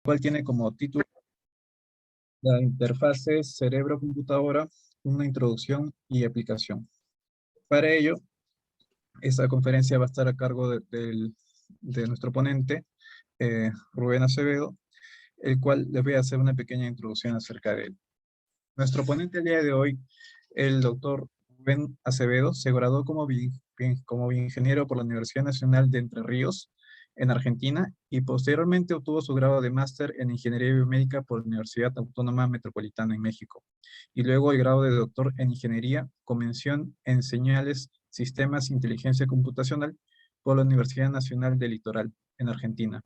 cual tiene como título la interfase cerebro-computadora, una introducción y aplicación. Para ello, esta conferencia va a estar a cargo de nuestro ponente, Rubén Acevedo, el cual les voy a hacer una pequeña introducción acerca de él. Nuestro ponente el día de hoy, el doctor Rubén Acevedo, se graduó como bioingeniero por la Universidad Nacional de Entre Ríos, en Argentina, y posteriormente obtuvo su grado de máster en Ingeniería Biomédica por la Universidad Autónoma Metropolitana en México, y luego el grado de doctor en Ingeniería con mención en Señales, Sistemas e Inteligencia Computacional por la Universidad Nacional del Litoral, en Argentina.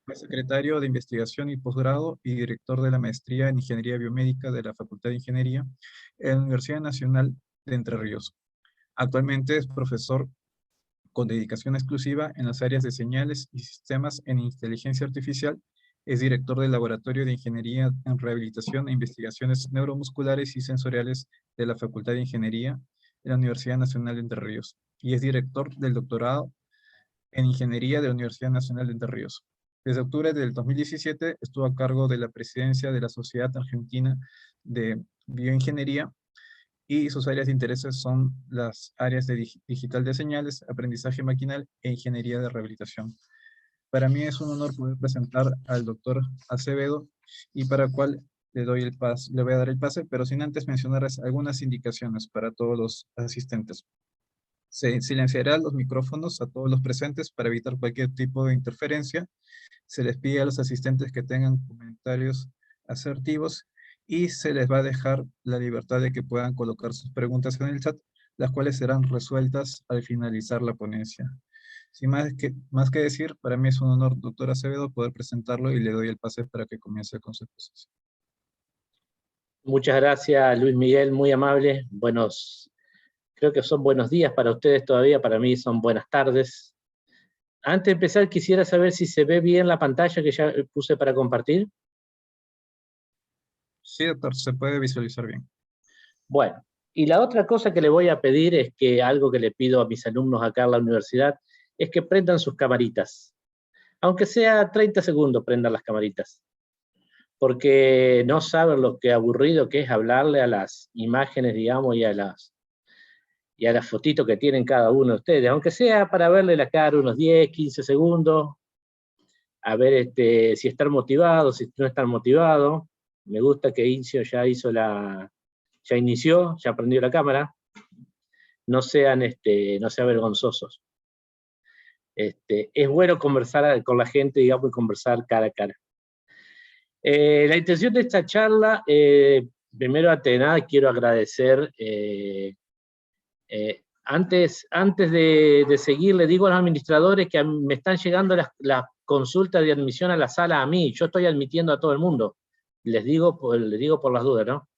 Fue secretario de Investigación y Posgrado y director de la Maestría en Ingeniería Biomédica de la Facultad de Ingeniería en la Universidad Nacional de Entre Ríos. Actualmente es profesor con dedicación exclusiva en las áreas de señales y sistemas en inteligencia artificial. Es director del Laboratorio de Ingeniería en Rehabilitación e Investigaciones Neuromusculares y Sensoriales de la Facultad de Ingeniería de la Universidad Nacional de Entre Ríos. Y es director del doctorado en Ingeniería de la Universidad Nacional de Entre Ríos. Desde octubre del 2017 estuvo a cargo de la presidencia de la Sociedad Argentina de Bioingeniería, y sus áreas de intereses son las áreas de digital de señales, aprendizaje maquinal e ingeniería de rehabilitación. Para mí es un honor poder presentar al doctor Acevedo, y para el cual le voy a dar el pase, pero sin antes mencionarles algunas indicaciones para todos los asistentes. Se silenciará los micrófonos a todos los presentes para evitar cualquier tipo de interferencia. Se les pide a los asistentes que tengan comentarios asertivos, y se les va a dejar la libertad de que puedan colocar sus preguntas en el chat, las cuales serán resueltas al finalizar la ponencia. Sin más que decir, para mí es un honor, doctor Acevedo, poder presentarlo, y le doy el pase para que comience con su exposición. Muchas gracias, Luis Miguel, muy amable. Creo que son buenos días para ustedes todavía, para mí son buenas tardes. Antes de empezar, quisiera saber si se ve bien la pantalla que ya puse para compartir. Sí, doctor, se puede visualizar bien. Bueno, y la otra cosa que le voy a pedir es que algo que le pido a mis alumnos acá en la universidad es que prendan sus camaritas. Aunque sea 30 segundos, prendan las camaritas. Porque no saben lo que aburrido que es hablarle a las imágenes, digamos, y a las fotitos que tienen cada uno de ustedes, aunque sea para verle la cara unos 10, 15 segundos, a ver si están motivados, si no están motivados. Me gusta que Incio ya inició, ya prendió la cámara. No sean vergonzosos. Es bueno conversar con la gente, digamos, y conversar cara a cara. La intención de esta charla, primero ante nada quiero agradecer, antes de seguir, le digo a los administradores que me están llegando las consultas de admisión a la sala a mí. Yo estoy admitiendo a todo el mundo. Les digo por las dudas, ¿no?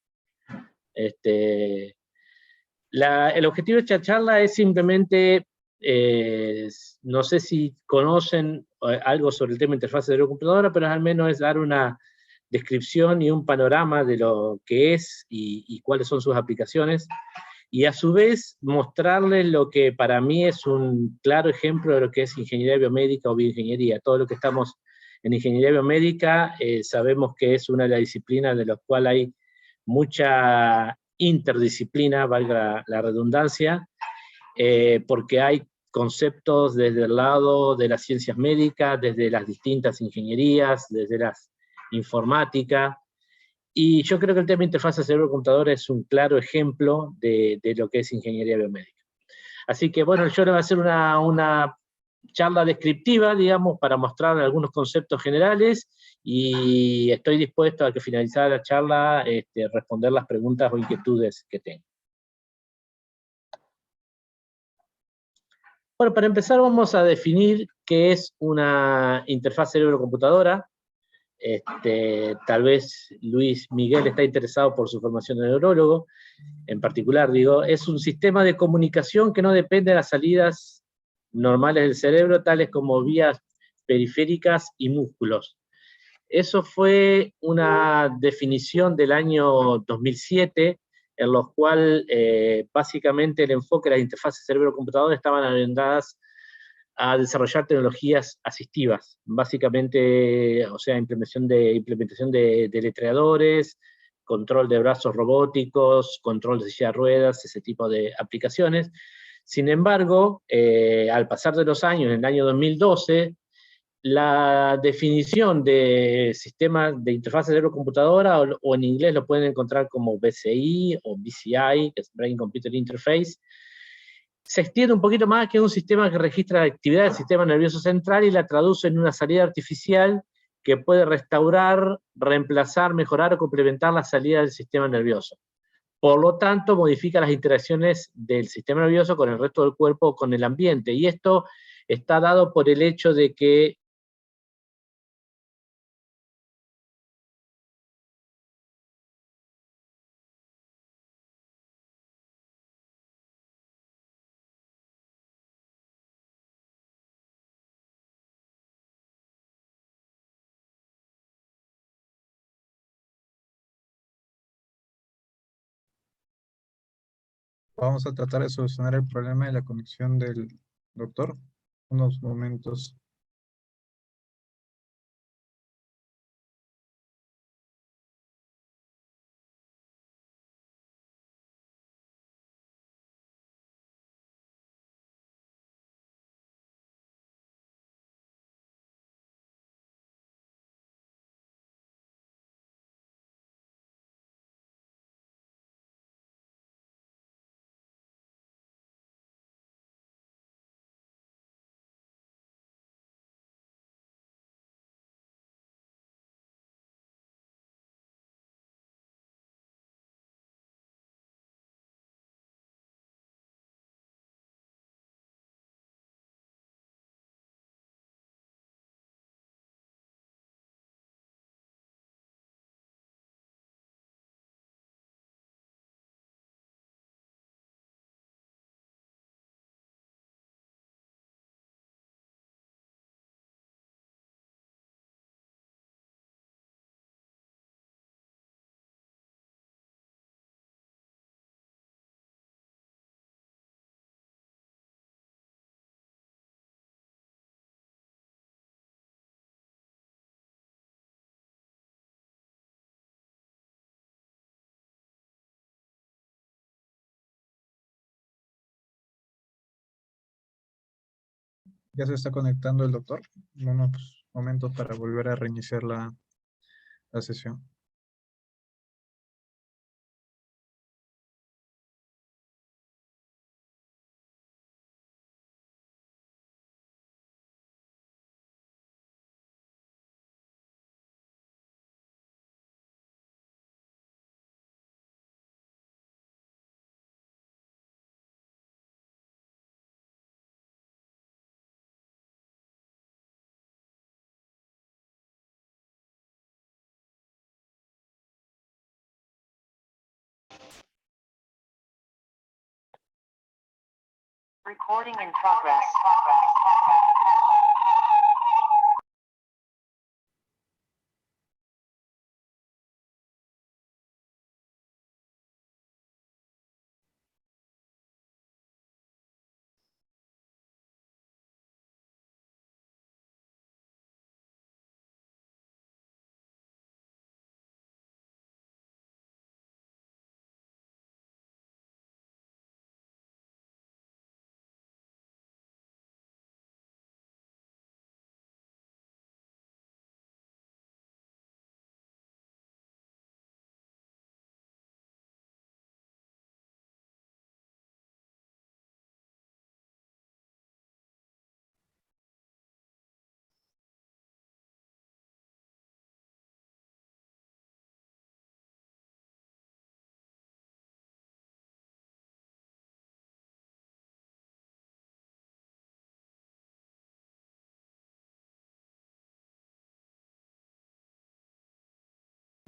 El objetivo de esta charla es simplemente, no sé si conocen algo sobre el tema de interfaz cerebro-computadora, pero al menos es dar una descripción y un panorama de lo que es y cuáles son sus aplicaciones, y a su vez mostrarles lo que para mí es un claro ejemplo de lo que es ingeniería biomédica o bioingeniería. Todo lo que estamos en ingeniería biomédica sabemos que es una de las disciplinas de las cuales hay mucha interdisciplina, valga la redundancia, porque hay conceptos desde el lado de las ciencias médicas, desde las distintas ingenierías, desde las informática, y yo creo que el tema de interfaz cerebro-computadora es un claro ejemplo de lo que es ingeniería biomédica. Así que bueno, yo le voy a hacer una charla descriptiva, digamos, para mostrar algunos conceptos generales, y estoy dispuesto a que finalizada la charla responder las preguntas o inquietudes que tengan. Bueno, para empezar vamos a definir qué es una interfaz cerebro-computadora. Tal vez Luis Miguel está interesado por su formación de neurólogo, en particular, digo, es un sistema de comunicación que no depende de las salidas normales del cerebro, tales como vías periféricas y músculos. Eso fue una definición del año 2007, en los cual básicamente el enfoque de las interfaces cerebro-computadora estaban orientadas a desarrollar tecnologías asistivas, básicamente, o sea, implementación de letreadores, control de brazos robóticos, control de silla de ruedas, ese tipo de aplicaciones. Sin embargo, al pasar de los años, en el año 2012, la definición de sistemas de interfaz cerebro-computadora, o en inglés lo pueden encontrar como BCI o BCI, que es Brain Computer Interface, se extiende un poquito más que un sistema que registra la actividad del sistema nervioso central y la traduce en una salida artificial que puede restaurar, reemplazar, mejorar o complementar la salida del sistema nervioso. Por lo tanto, modifica las interacciones del sistema nervioso con el resto del cuerpo o con el ambiente. Y esto está dado por el hecho de que Vamos a tratar de solucionar el problema de la conexión del doctor. Unos momentos. Ya se está conectando el doctor. Unos momentos para volver a reiniciar la sesión. Recording in progress.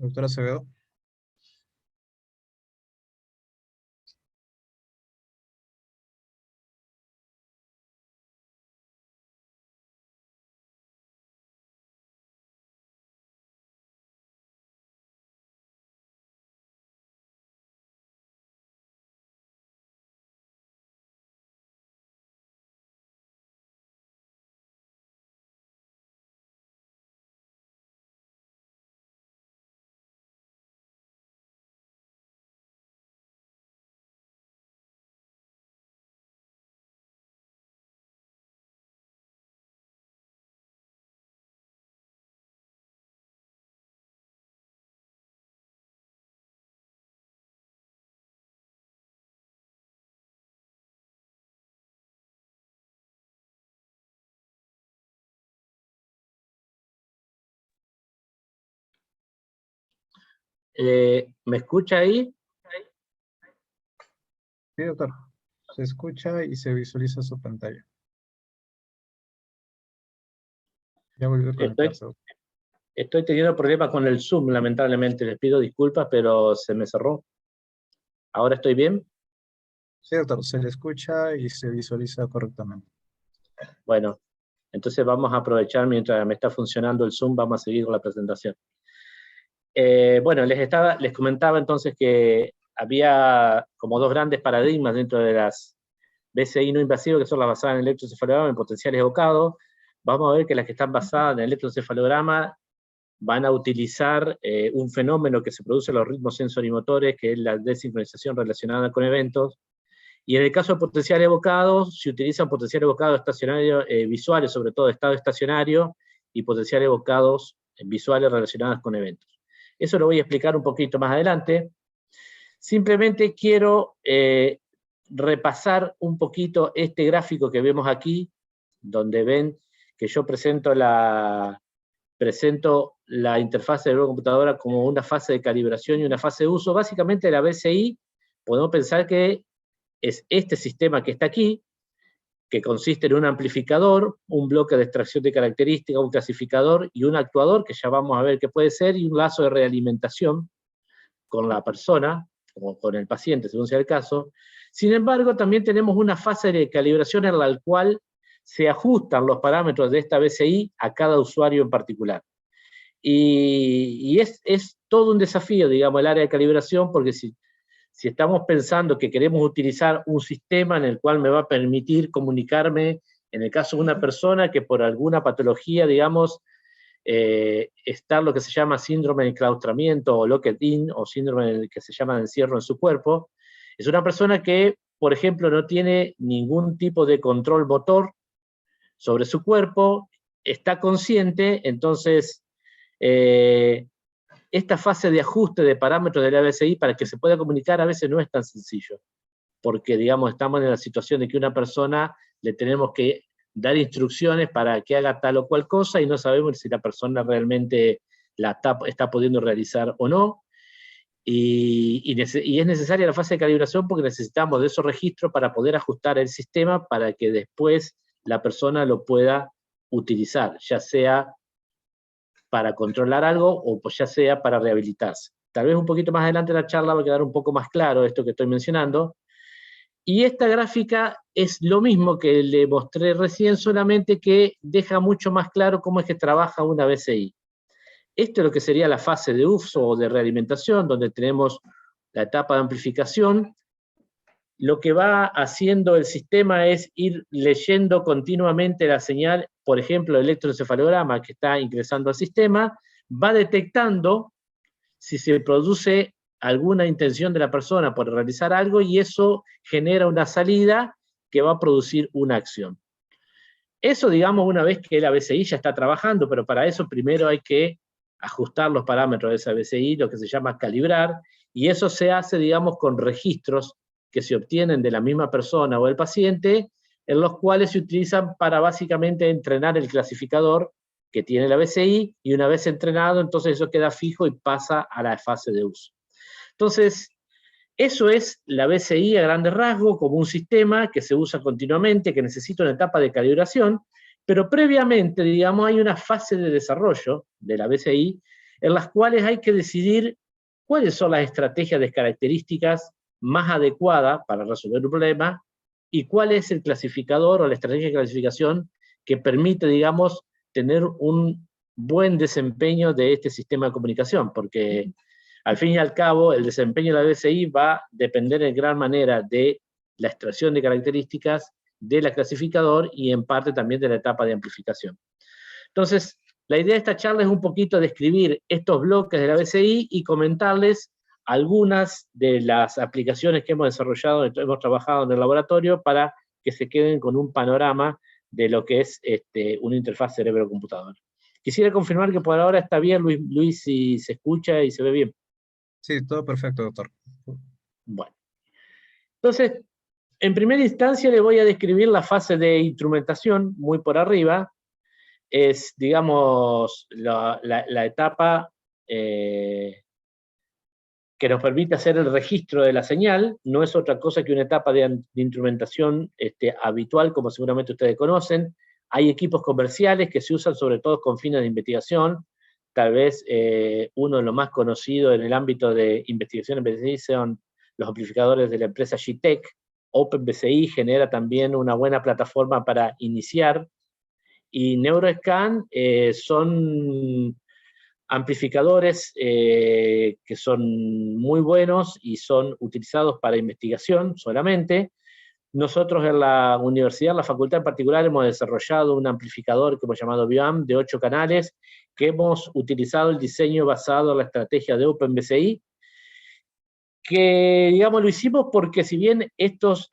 Doctora Acevedo. ¿Me escucha ahí? Sí, doctor. Se escucha y se visualiza su pantalla. Ya volvió a conectarse, doctor. Estoy teniendo problemas con el Zoom, lamentablemente. Les pido disculpas, pero se me cerró. ¿Ahora estoy bien? Sí, doctor, se le escucha y se visualiza correctamente. Bueno, entonces vamos a aprovechar mientras me está funcionando el Zoom, vamos a seguir con la presentación. Bueno, les comentaba entonces que había como dos grandes paradigmas dentro de las BCI no invasivas, que son las basadas en electroencefalograma en potenciales evocados. Vamos a ver que las que están basadas en el electroencefalograma van a utilizar un fenómeno que se produce en los ritmos sensorimotores, que es la desincronización relacionada con eventos. Y en el caso de potenciales evocados, se utilizan potenciales evocados estacionarios visuales, sobre todo de estado estacionario, y potenciales evocados visuales relacionados con eventos. Eso lo voy a explicar un poquito más adelante. Simplemente quiero repasar un poquito este gráfico que vemos aquí, donde ven que yo presento la interfaz de computadora como una fase de calibración y una fase de uso. Básicamente la BCI, podemos pensar que es este sistema que está aquí, que consiste en un amplificador, un bloque de extracción de características, un clasificador y un actuador, que ya vamos a ver qué puede ser, y un lazo de realimentación con la persona, o con el paciente, según sea el caso. Sin embargo, también tenemos una fase de calibración en la cual se ajustan los parámetros de esta BCI a cada usuario en particular. Y es todo un desafío, digamos, el área de calibración, porque si estamos pensando que queremos utilizar un sistema en el cual me va a permitir comunicarme, en el caso de una persona que por alguna patología, digamos, está lo que se llama síndrome de enclaustramiento o locked-in, o síndrome que se llama de encierro en su cuerpo, es una persona que, por ejemplo, no tiene ningún tipo de control motor sobre su cuerpo, está consciente, entonces esta fase de ajuste de parámetros de la BCI para que se pueda comunicar a veces no es tan sencillo, porque, digamos, estamos en la situación de que una persona le tenemos que dar instrucciones para que haga tal o cual cosa y no sabemos si la persona realmente la está pudiendo realizar o no. Y es necesaria la fase de calibración porque necesitamos de esos registros para poder ajustar el sistema para que después la persona lo pueda utilizar, ya sea para controlar algo o pues ya sea para rehabilitarse. Tal vez un poquito más adelante en la charla va a quedar un poco más claro esto que estoy mencionando. Y esta gráfica es lo mismo que le mostré recién, solamente que deja mucho más claro cómo es que trabaja una BCI. Esto es lo que sería la fase de uso o de realimentación, donde tenemos la etapa de amplificación. Lo que va haciendo el sistema es ir leyendo continuamente la señal, por ejemplo, el electroencefalograma que está ingresando al sistema, va detectando si se produce alguna intención de la persona por realizar algo y eso genera una salida que va a producir una acción. Eso, digamos, una vez que la BCI ya está trabajando, pero para eso primero hay que ajustar los parámetros de esa BCI, lo que se llama calibrar, y eso se hace, digamos, con registros que se obtienen de la misma persona o el paciente, en los cuales se utilizan para básicamente entrenar el clasificador que tiene la BCI, y una vez entrenado, entonces eso queda fijo y pasa a la fase de uso. Entonces, eso es la BCI a grandes rasgos, como un sistema que se usa continuamente, que necesita una etapa de calibración, pero previamente, digamos, hay una fase de desarrollo de la BCI en las cuales hay que decidir cuáles son las estrategias de características más adecuadas para resolver un problema y cuál es el clasificador o la estrategia de clasificación que permite, digamos, tener un buen desempeño de este sistema de comunicación, porque al fin y al cabo el desempeño de la BCI va a depender en gran manera de la extracción de características, del clasificador y en parte también de la etapa de amplificación. Entonces, la idea de esta charla es un poquito describir estos bloques de la BCI y comentarles algunas de las aplicaciones que hemos desarrollado, hemos trabajado en el laboratorio para que se queden con un panorama de lo que es una interfaz cerebro-computadora. Quisiera confirmar que por ahora está bien, Luis, si se escucha y se ve bien. Sí, todo perfecto, doctor. Bueno. Entonces, en primera instancia le voy a describir la fase de instrumentación, muy por arriba. Es, digamos, la etapa que nos permite hacer el registro de la señal. No es otra cosa que una etapa de instrumentación habitual, como seguramente ustedes conocen. Hay equipos comerciales que se usan sobre todo con fines de investigación. Tal vez uno de los más conocidos en el ámbito de investigación en BCI son los amplificadores de la empresa G-Tech. OpenBCI genera también una buena plataforma para iniciar. Y NeuroScan son amplificadores que son muy buenos y son utilizados para investigación solamente. Nosotros en la universidad, en la facultad en particular, hemos desarrollado un amplificador que hemos llamado BioAmp de 8 canales, que hemos utilizado el diseño basado en la estrategia de OpenBCI, que, digamos, lo hicimos porque si bien estos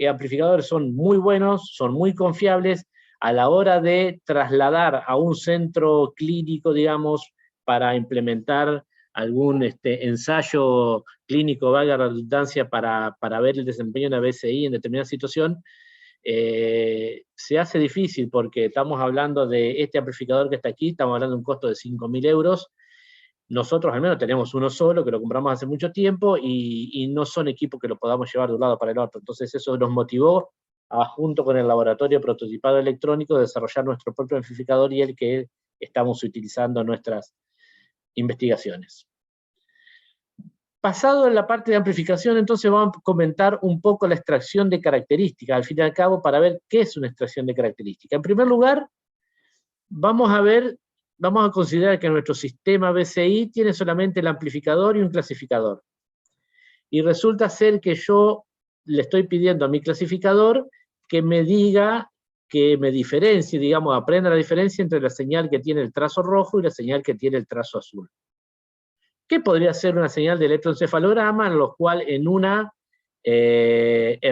amplificadores son muy buenos, son muy confiables, a la hora de trasladar a un centro clínico, digamos, para implementar algún ensayo clínico, valga la redundancia, para ver el desempeño de una BCI en determinada situación, se hace difícil porque estamos hablando de este amplificador que está aquí, estamos hablando de un costo de 5.000 euros. Nosotros al menos tenemos uno solo, que lo compramos hace mucho tiempo, y no son equipos que lo podamos llevar de un lado para el otro. Entonces eso nos motivó, junto con el laboratorio prototipado electrónico, de desarrollar nuestro propio amplificador y el que estamos utilizando en nuestras investigaciones. Pasado en la parte de amplificación, entonces vamos a comentar un poco la extracción de características, al fin y al cabo, para ver qué es una extracción de características. En primer lugar, vamos a considerar que nuestro sistema BCI tiene solamente el amplificador y un clasificador. Y resulta ser que yo le estoy pidiendo a mi clasificador que me diga, que me diferencie, digamos, aprenda la diferencia entre la señal que tiene el trazo rojo y la señal que tiene el trazo azul. ¿Qué podría ser una señal de electroencefalograma, en lo cual en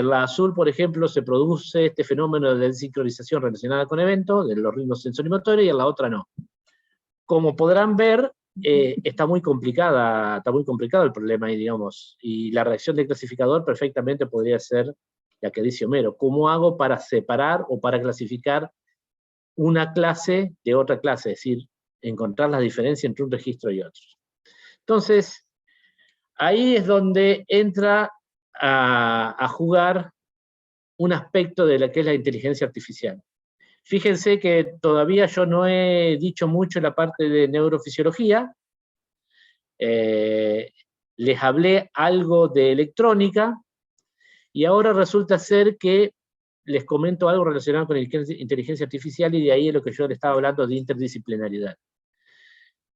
la azul, por ejemplo, se produce este fenómeno de desincronización relacionada con eventos, de los ritmos sensorimotores, y en la otra no? Como podrán ver, está muy complicado el problema ahí, digamos, y la reacción del clasificador perfectamente podría ser la que dice Homero. ¿Cómo hago para separar o para clasificar una clase de otra clase? Es decir, encontrar la diferencia entre un registro y otro. Entonces, ahí es donde entra a jugar un aspecto de lo que es la inteligencia artificial. Fíjense que todavía yo no he dicho mucho la parte de neurofisiología. Les hablé algo de electrónica, y ahora resulta ser que les comento algo relacionado con inteligencia artificial, y de ahí es lo que yo les estaba hablando de interdisciplinariedad.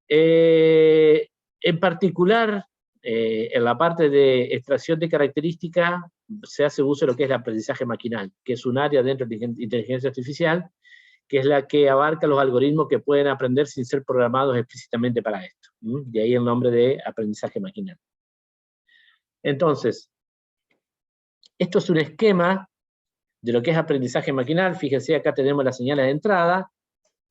En particular, en la parte de extracción de características, se hace uso de lo que es el aprendizaje maquinal, que es un área dentro de inteligencia artificial, que es la que abarca los algoritmos que pueden aprender sin ser programados explícitamente para esto. De ahí el nombre de aprendizaje maquinal. Entonces, esto es un esquema de lo que es aprendizaje maquinal. Fíjense, acá tenemos las señales de entrada,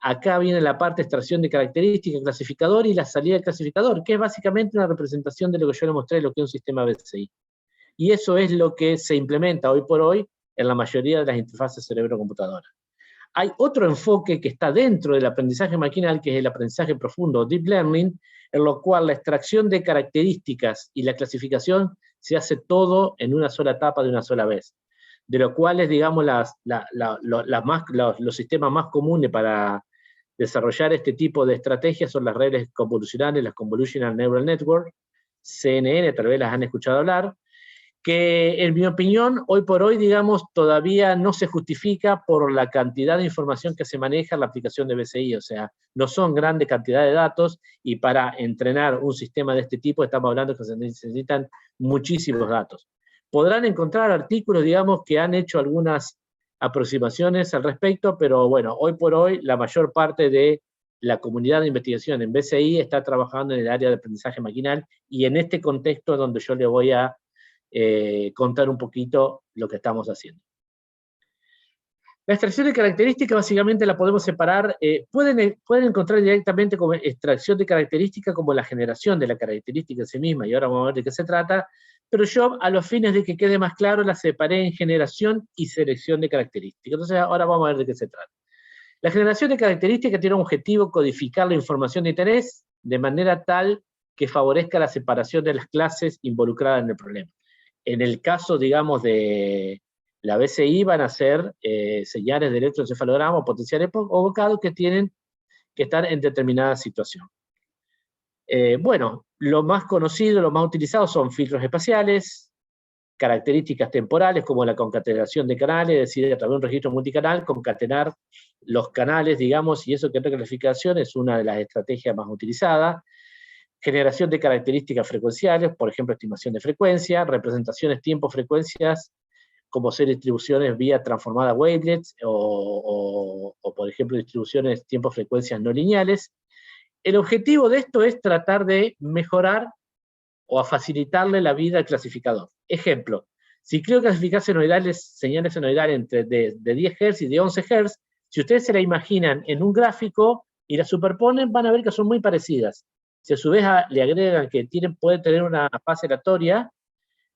acá viene la parte de extracción de características, clasificador, y la salida del clasificador, que es básicamente una representación de lo que yo les mostré, de lo que es un sistema BCI. Y eso es lo que se implementa hoy por hoy en la mayoría de las interfaces cerebro-computadora. Hay otro enfoque que está dentro del aprendizaje maquinal, que es el aprendizaje profundo, Deep Learning, en lo cual la extracción de características y la clasificación se hace todo en una sola etapa de una sola vez. De lo cual es, digamos, los sistemas más comunes para desarrollar este tipo de estrategias son las redes convolucionales, las Convolutional Neural Network, CNN, tal vez las han escuchado hablar, que en mi opinión, hoy por hoy, digamos, todavía no se justifica por la cantidad de información que se maneja en la aplicación de BCI, o sea, no son grandes cantidades de datos, y para entrenar un sistema de este tipo estamos hablando que se necesitan muchísimos datos. Podrán encontrar artículos, digamos, que han hecho algunas aproximaciones al respecto, pero bueno, hoy por hoy la mayor parte de la comunidad de investigación en BCI está trabajando en el área de aprendizaje maquinal, y en este contexto es donde yo le voy a contar un poquito lo que estamos haciendo. La extracción de características básicamente la podemos separar, pueden encontrar directamente como extracción de características como la generación de la característica en sí misma, y ahora vamos a ver de qué se trata, pero yo, a los fines de que quede más claro, la separé en generación y selección de características. Entonces ahora vamos a ver de qué se trata. La generación de características tiene un objetivo: codificar la información de interés de manera tal que favorezca la separación de las clases involucradas en el problema. En el caso, digamos, de la BCI van a ser señales de electroencefalograma o potenciales evocados que tienen que estar en determinada situación. Bueno, lo más conocido, lo más utilizado son filtros espaciales, características temporales como la concatenación de canales, es decir, a través de un registro multicanal, concatenar los canales, digamos, y eso que entra en clasificación es una de las estrategias más utilizadas. Generación de características frecuenciales, por ejemplo, estimación de frecuencia, representaciones tiempo-frecuencias, como ser distribuciones vía transformada wavelets, o por ejemplo, distribuciones tiempo-frecuencias no lineales. El objetivo de esto es tratar de mejorar o a facilitarle la vida al clasificador. Ejemplo, si quiero clasificar señales senoidales de 10 Hz y de 11 Hz, si ustedes se la imaginan en un gráfico y la superponen, van a ver que son muy parecidas. Si a su vez le agregan que pueden tener una fase aleatoria,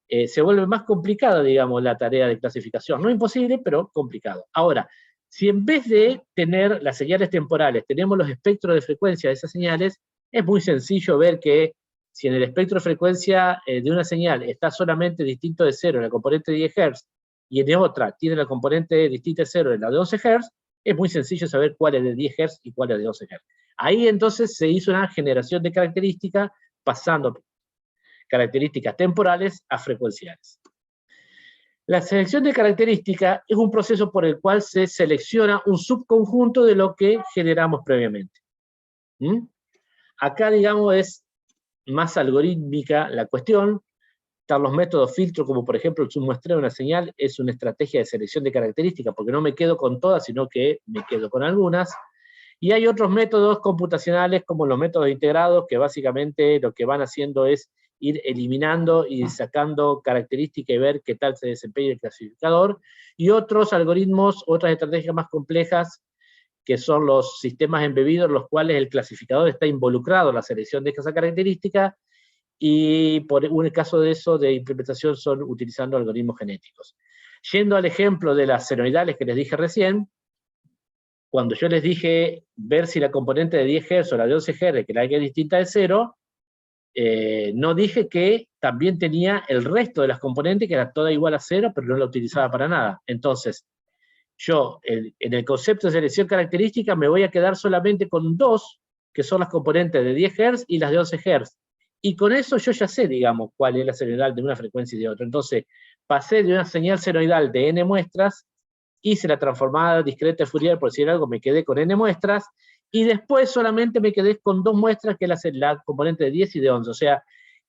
se vuelve más complicada, digamos, la tarea de clasificación. No imposible, pero complicado. Ahora, si en vez de tener las señales temporales, tenemos los espectros de frecuencia de esas señales, es muy sencillo ver que si en el espectro de frecuencia de una señal está solamente distinto de 0 en la componente de 10 Hz, y en otra tiene la componente distinta de 0 en la de 11 Hz, es muy sencillo saber cuál es de 10 Hz y cuál es de 11 Hz. Ahí entonces se hizo una generación de características pasando características temporales a frecuenciales. La selección de características es un proceso por el cual se selecciona un subconjunto de lo que generamos previamente. Acá, digamos, es más algorítmica la cuestión. Están los métodos filtro, como por ejemplo el submuestreo de una señal, es una estrategia de selección de características, porque no me quedo con todas, sino que me quedo con algunas. Y hay otros métodos computacionales, como los métodos integrados, que básicamente lo que van haciendo es ir eliminando y sacando características y ver qué tal se desempeña el clasificador. Y otros algoritmos, otras estrategias más complejas, que son los sistemas embebidos, en los cuales el clasificador está involucrado en la selección de esas características, y por un caso de eso, de implementación, son utilizando algoritmos genéticos. Yendo al ejemplo de las senoidales que les dije recién, cuando yo les dije ver si la componente de 10 Hz o la de 11 Hz, que la que es distinta de 0, no dije que también tenía el resto de las componentes, que era toda igual a 0, pero no la utilizaba para nada. Entonces, yo, en el concepto de selección característica, me voy a quedar solamente con 2, que son las componentes de 10 Hz y las de 11 Hz. Y con eso yo ya sé, digamos, cuál es la senoidal de una frecuencia y de otra. Entonces, pasé de una señal senoidal de n muestras, hice la transformada discreta de Fourier, por decir algo, me quedé con n muestras, y después solamente me quedé con 2 muestras, que es la componente de 10 y de 11. O sea,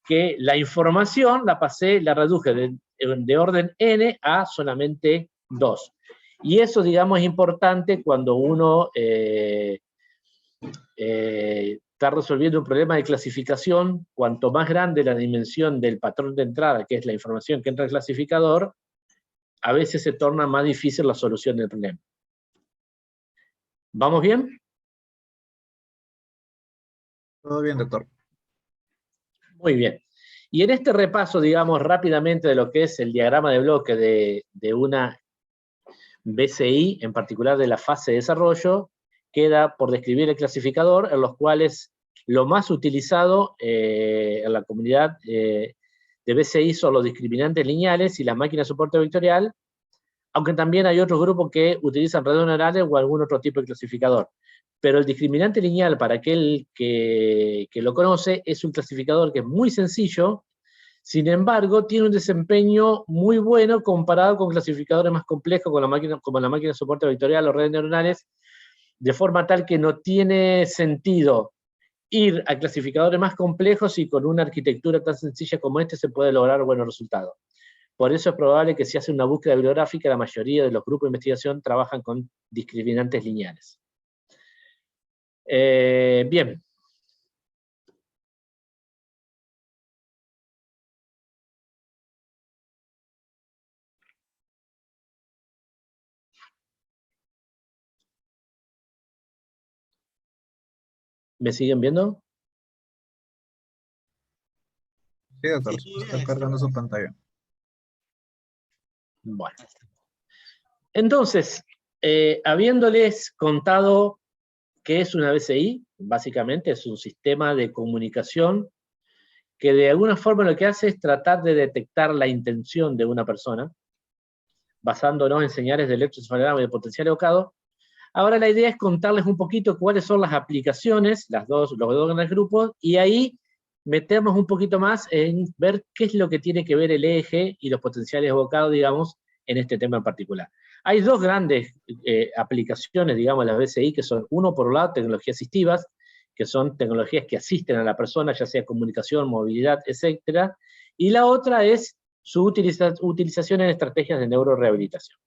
que la información la reduje de orden n a solamente 2. Y eso, digamos, es importante cuando uno está resolviendo un problema de clasificación. Cuanto más grande la dimensión del patrón de entrada, que es la información que entra al clasificador, a veces se torna más difícil la solución del problema. ¿Vamos bien? Todo bien, doctor. Muy bien. Y en este repaso, digamos, rápidamente de lo que es el diagrama de bloque de una BCI, en particular de la fase de desarrollo, queda por describir el clasificador, en los cuales lo más utilizado en la comunidad de BCI son los discriminantes lineales y las máquinas de soporte vectorial, aunque también hay otros grupos que utilizan redes neuronales o algún otro tipo de clasificador. Pero el discriminante lineal, para aquel que lo conoce, es un clasificador que es muy sencillo, sin embargo, tiene un desempeño muy bueno comparado con clasificadores más complejos, como la máquina de soporte vectorial o redes neuronales, de forma tal que no tiene sentido ir a clasificadores más complejos, y con una arquitectura tan sencilla como esta se puede lograr buenos resultados. Por eso es probable que si hace una búsqueda bibliográfica, la mayoría de los grupos de investigación trabajan con discriminantes lineales. Bien. ¿Me siguen viendo? Sí, doctor, está cargando su pantalla. Bueno. Entonces, habiéndoles contado qué es una BCI, básicamente es un sistema de comunicación que de alguna forma lo que hace es tratar de detectar la intención de una persona, basándonos en señales de electroencefalograma y de potencial evocado. Ahora la idea es contarles un poquito cuáles son las aplicaciones, los dos grandes grupos, y ahí meternos un poquito más en ver qué es lo que tiene que ver el eje y los potenciales evocados, digamos, en este tema en particular. Hay dos grandes aplicaciones, digamos, de las BCI, que son, uno por un lado, tecnologías asistivas, que son tecnologías que asisten a la persona, ya sea comunicación, movilidad, etc. Y la otra es su utilización en estrategias de neurorehabilitación.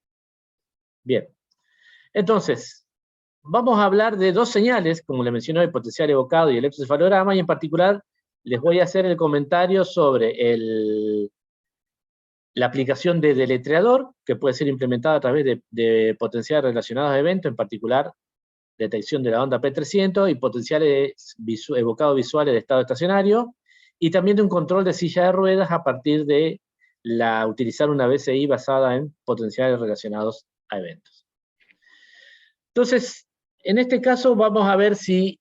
Bien. Entonces, vamos a hablar de dos señales, como le mencioné, el potencial evocado y el electroencefalograma, y en particular les voy a hacer el comentario sobre la aplicación de deletreador, que puede ser implementada a través de potenciales relacionados a eventos, en particular detección de la onda P300 y potenciales evocados visuales de estado estacionario, y también de un control de silla de ruedas a partir de utilizar una BCI basada en potenciales relacionados a eventos. Entonces, en este caso vamos a ver si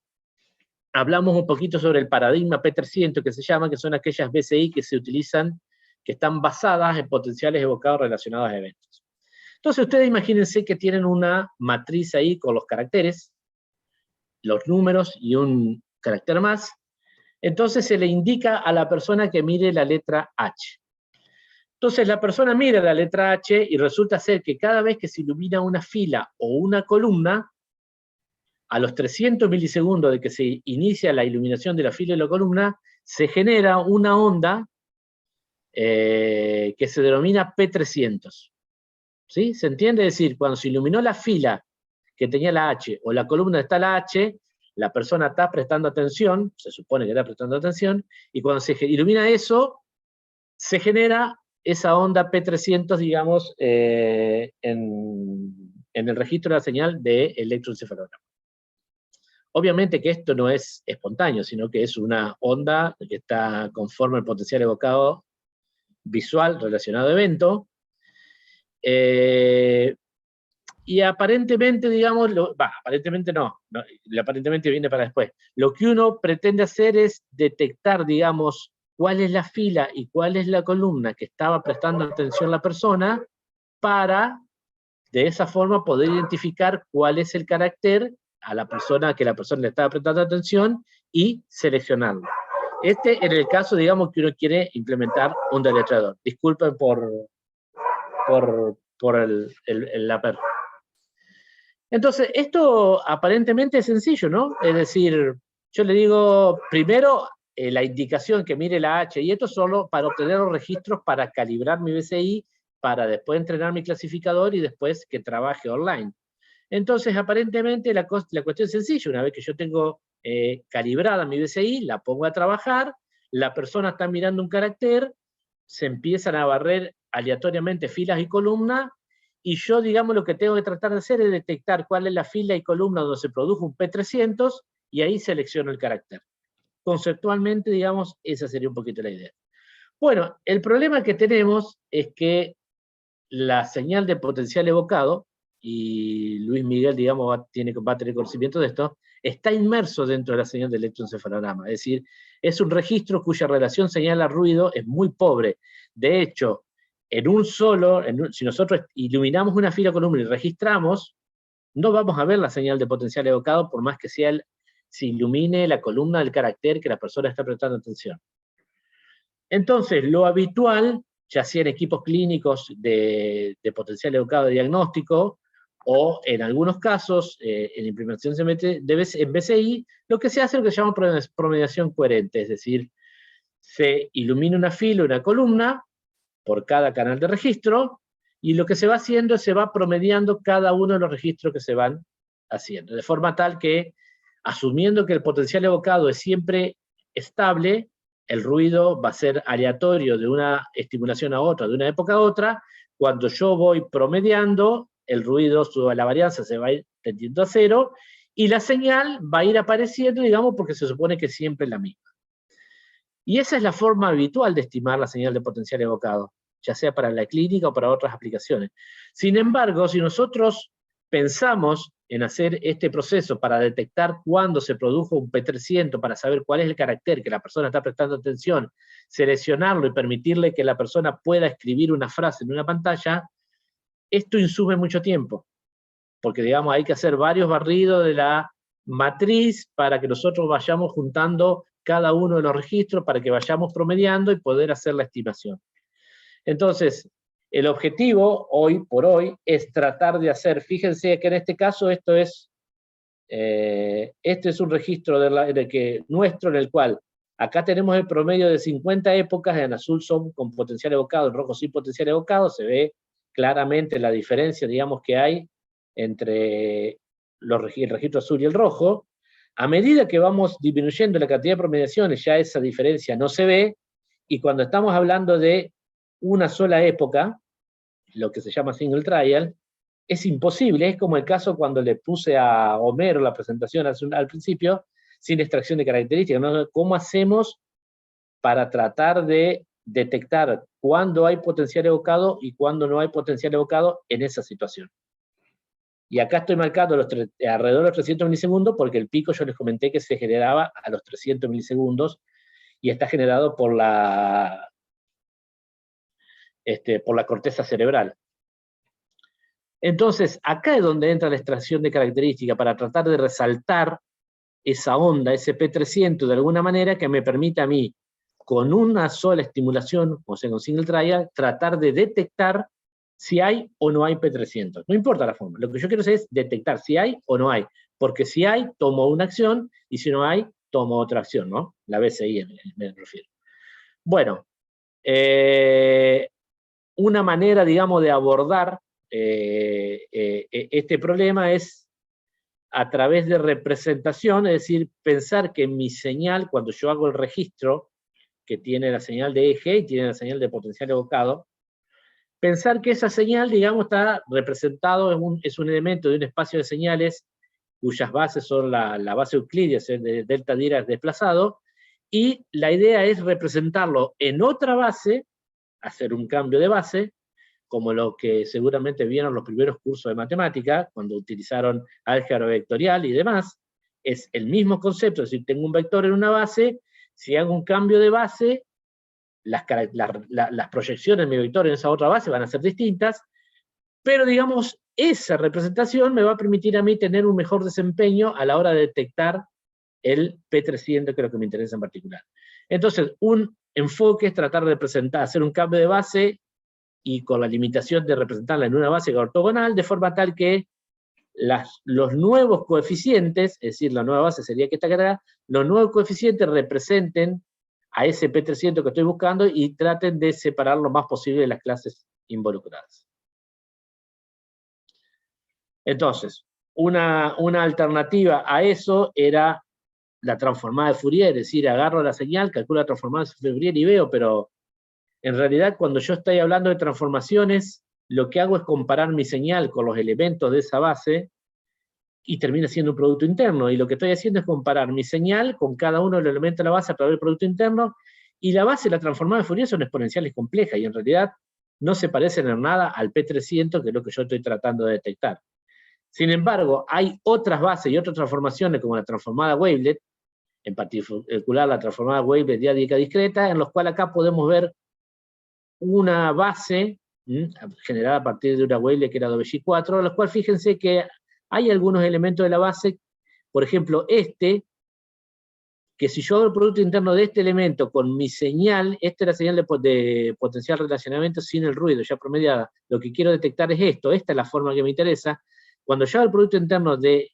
hablamos un poquito sobre el paradigma P300, que se llama, que son aquellas BCI que se utilizan, que están basadas en potenciales evocados relacionados a eventos. Entonces, ustedes imagínense que tienen una matriz ahí con los caracteres, los números y un carácter más. Entonces, se le indica a la persona que mire la letra H. Entonces, la persona mira la letra H y resulta ser que cada vez que se ilumina una fila o una columna, a los 300 milisegundos de que se inicia la iluminación de la fila y la columna, se genera una onda que se denomina P300. ¿Sí? ¿Se entiende? Es decir, cuando se iluminó la fila que tenía la H, o la columna está la H, la persona está prestando atención, se supone que está prestando atención, y cuando se ilumina eso, se genera esa onda P300, digamos, en el registro de la señal de electroencefalograma. Obviamente que esto no es espontáneo, sino que es una onda que está conforme al potencial evocado visual relacionado a evento, y aparentemente, digamos, aparentemente no, aparentemente viene para después. Lo que uno pretende hacer es detectar, digamos, cuál es la fila y cuál es la columna que estaba prestando atención la persona, para, de esa forma, poder identificar cuál es el carácter a la persona que la persona le estaba prestando atención y seleccionarlo. Este en el caso, digamos, que uno quiere implementar un deletreador. Disculpen por la perra. Entonces, esto aparentemente es sencillo, ¿no? Es decir, yo le digo, primero, la indicación que mire la H, y esto solo para obtener los registros para calibrar mi BCI, para después entrenar mi clasificador y después que trabaje online. Entonces, aparentemente, la cuestión es sencilla. Una vez que yo tengo calibrada mi BCI, la pongo a trabajar, la persona está mirando un carácter, se empiezan a barrer aleatoriamente filas y columnas, y yo, digamos, lo que tengo que tratar de hacer es detectar cuál es la fila y columna donde se produjo un P300, y ahí selecciono el carácter. Conceptualmente, digamos, esa sería un poquito la idea. Bueno, el problema que tenemos es que la señal de potencial evocado, y Luis Miguel, digamos, va a tener conocimiento de esto, está inmerso dentro de la señal de electroencefalograma. Es decir, es un registro cuya relación señal a ruido es muy pobre. De hecho, si nosotros iluminamos una fila columna y registramos, no vamos a ver la señal de potencial evocado, por más que se ilumine la columna del carácter que la persona está prestando atención. Entonces, lo habitual, ya sea en equipos clínicos de potencial evocado de diagnóstico, o en algunos casos, en implementación en BCI, lo que se hace es lo que se llama promediación coherente, es decir, se ilumina una fila, una columna, por cada canal de registro, y lo que se va haciendo es se va promediando cada uno de los registros que se van haciendo, de forma tal que, asumiendo que el potencial evocado es siempre estable, el ruido va a ser aleatorio de una estimulación a otra, de una época a otra. Cuando yo voy promediando, el ruido, la varianza se va a ir tendiendo a cero, y la señal va a ir apareciendo, digamos, porque se supone que siempre es la misma. Y esa es la forma habitual de estimar la señal de potencial evocado, ya sea para la clínica o para otras aplicaciones. Sin embargo, si nosotros pensamos en hacer este proceso para detectar cuándo se produjo un P300, para saber cuál es el carácter que la persona está prestando atención, seleccionarlo y permitirle que la persona pueda escribir una frase en una pantalla, esto insume mucho tiempo, porque digamos hay que hacer varios barridos de la matriz para que nosotros vayamos juntando cada uno de los registros, para que vayamos promediando y poder hacer la estimación. Entonces, el objetivo hoy por hoy es tratar de hacer, fíjense que en este caso este es un registro nuestro en el cual acá tenemos el promedio de 50 épocas, en azul son con potencial evocado, en rojo sin potencial evocado, se ve claramente la diferencia, digamos, que hay entre el registro azul y el rojo. A medida que vamos disminuyendo la cantidad de promediaciones, ya esa diferencia no se ve, y cuando estamos hablando de una sola época, lo que se llama single trial, es imposible, es como el caso cuando le puse a Homero la presentación al principio, sin extracción de características, ¿no? ¿Cómo hacemos para tratar de detectar cuándo hay potencial evocado y cuándo no hay potencial evocado en esa situación? Y acá estoy marcando alrededor de los 300 milisegundos, porque el pico yo les comenté que se generaba a los 300 milisegundos, y está generado por la corteza cerebral. Entonces, acá es donde entra la extracción de características, para tratar de resaltar esa onda, ese P300, de alguna manera que me permita a mí, con una sola estimulación, o sea, con single trial, tratar de detectar si hay o no hay P300. No importa la forma, lo que yo quiero hacer es detectar si hay o no hay, porque si hay, tomo una acción, y si no hay, tomo otra acción, ¿no? La BCI me refiero. Bueno, una manera, digamos, de abordar este problema es a través de representación, es decir, pensar que mi señal, cuando yo hago el registro, que tiene la señal de eje y tiene la señal de potencial evocado, pensar que esa señal, digamos, está representado, es un elemento de un espacio de señales cuyas bases son la base euclídea, es el de delta Dirac desplazado, y la idea es representarlo en otra base, hacer un cambio de base, como lo que seguramente vieron los primeros cursos de matemática, cuando utilizaron álgebra vectorial y demás, es el mismo concepto, es decir, tengo un vector en una base, si hago un cambio de base, las proyecciones de mi vector en esa otra base van a ser distintas, pero digamos, esa representación me va a permitir a mí tener un mejor desempeño a la hora de detectar el P300, que es lo que me interesa en particular. Entonces, un enfoque es tratar de representar, hacer un cambio de base, y con la limitación de representarla en una base ortogonal, de forma tal que los nuevos coeficientes, es decir, la nueva base sería que está acá, los nuevos coeficientes representen a ese P300 que estoy buscando y traten de separar lo más posible de las clases involucradas. Entonces, una alternativa a eso era la transformada de Fourier, es decir, agarro la señal, calculo la transformada de Fourier y veo, pero en realidad, cuando yo estoy hablando de transformaciones, lo que hago es comparar mi señal con los elementos de esa base y termina siendo un producto interno. Y lo que estoy haciendo es comparar mi señal con cada uno de los elementos de la base a través del producto interno, y la base y la transformada de Fourier son exponenciales complejas, y en realidad no se parecen en nada al P300, que es lo que yo estoy tratando de detectar. Sin embargo, hay otras bases y otras transformaciones, como la transformada wavelet, en particular la transformada wavelet diádica discreta, en los cuales acá podemos ver una base generada a partir de una wavelet que era WG4, en la cual fíjense que hay algunos elementos de la base, por ejemplo que si yo hago el producto interno de este elemento con mi señal, esta es la señal de potencial relacionamiento sin el ruido, ya promediada, lo que quiero detectar es esto, esta es la forma que me interesa. Cuando yo hago el producto interno de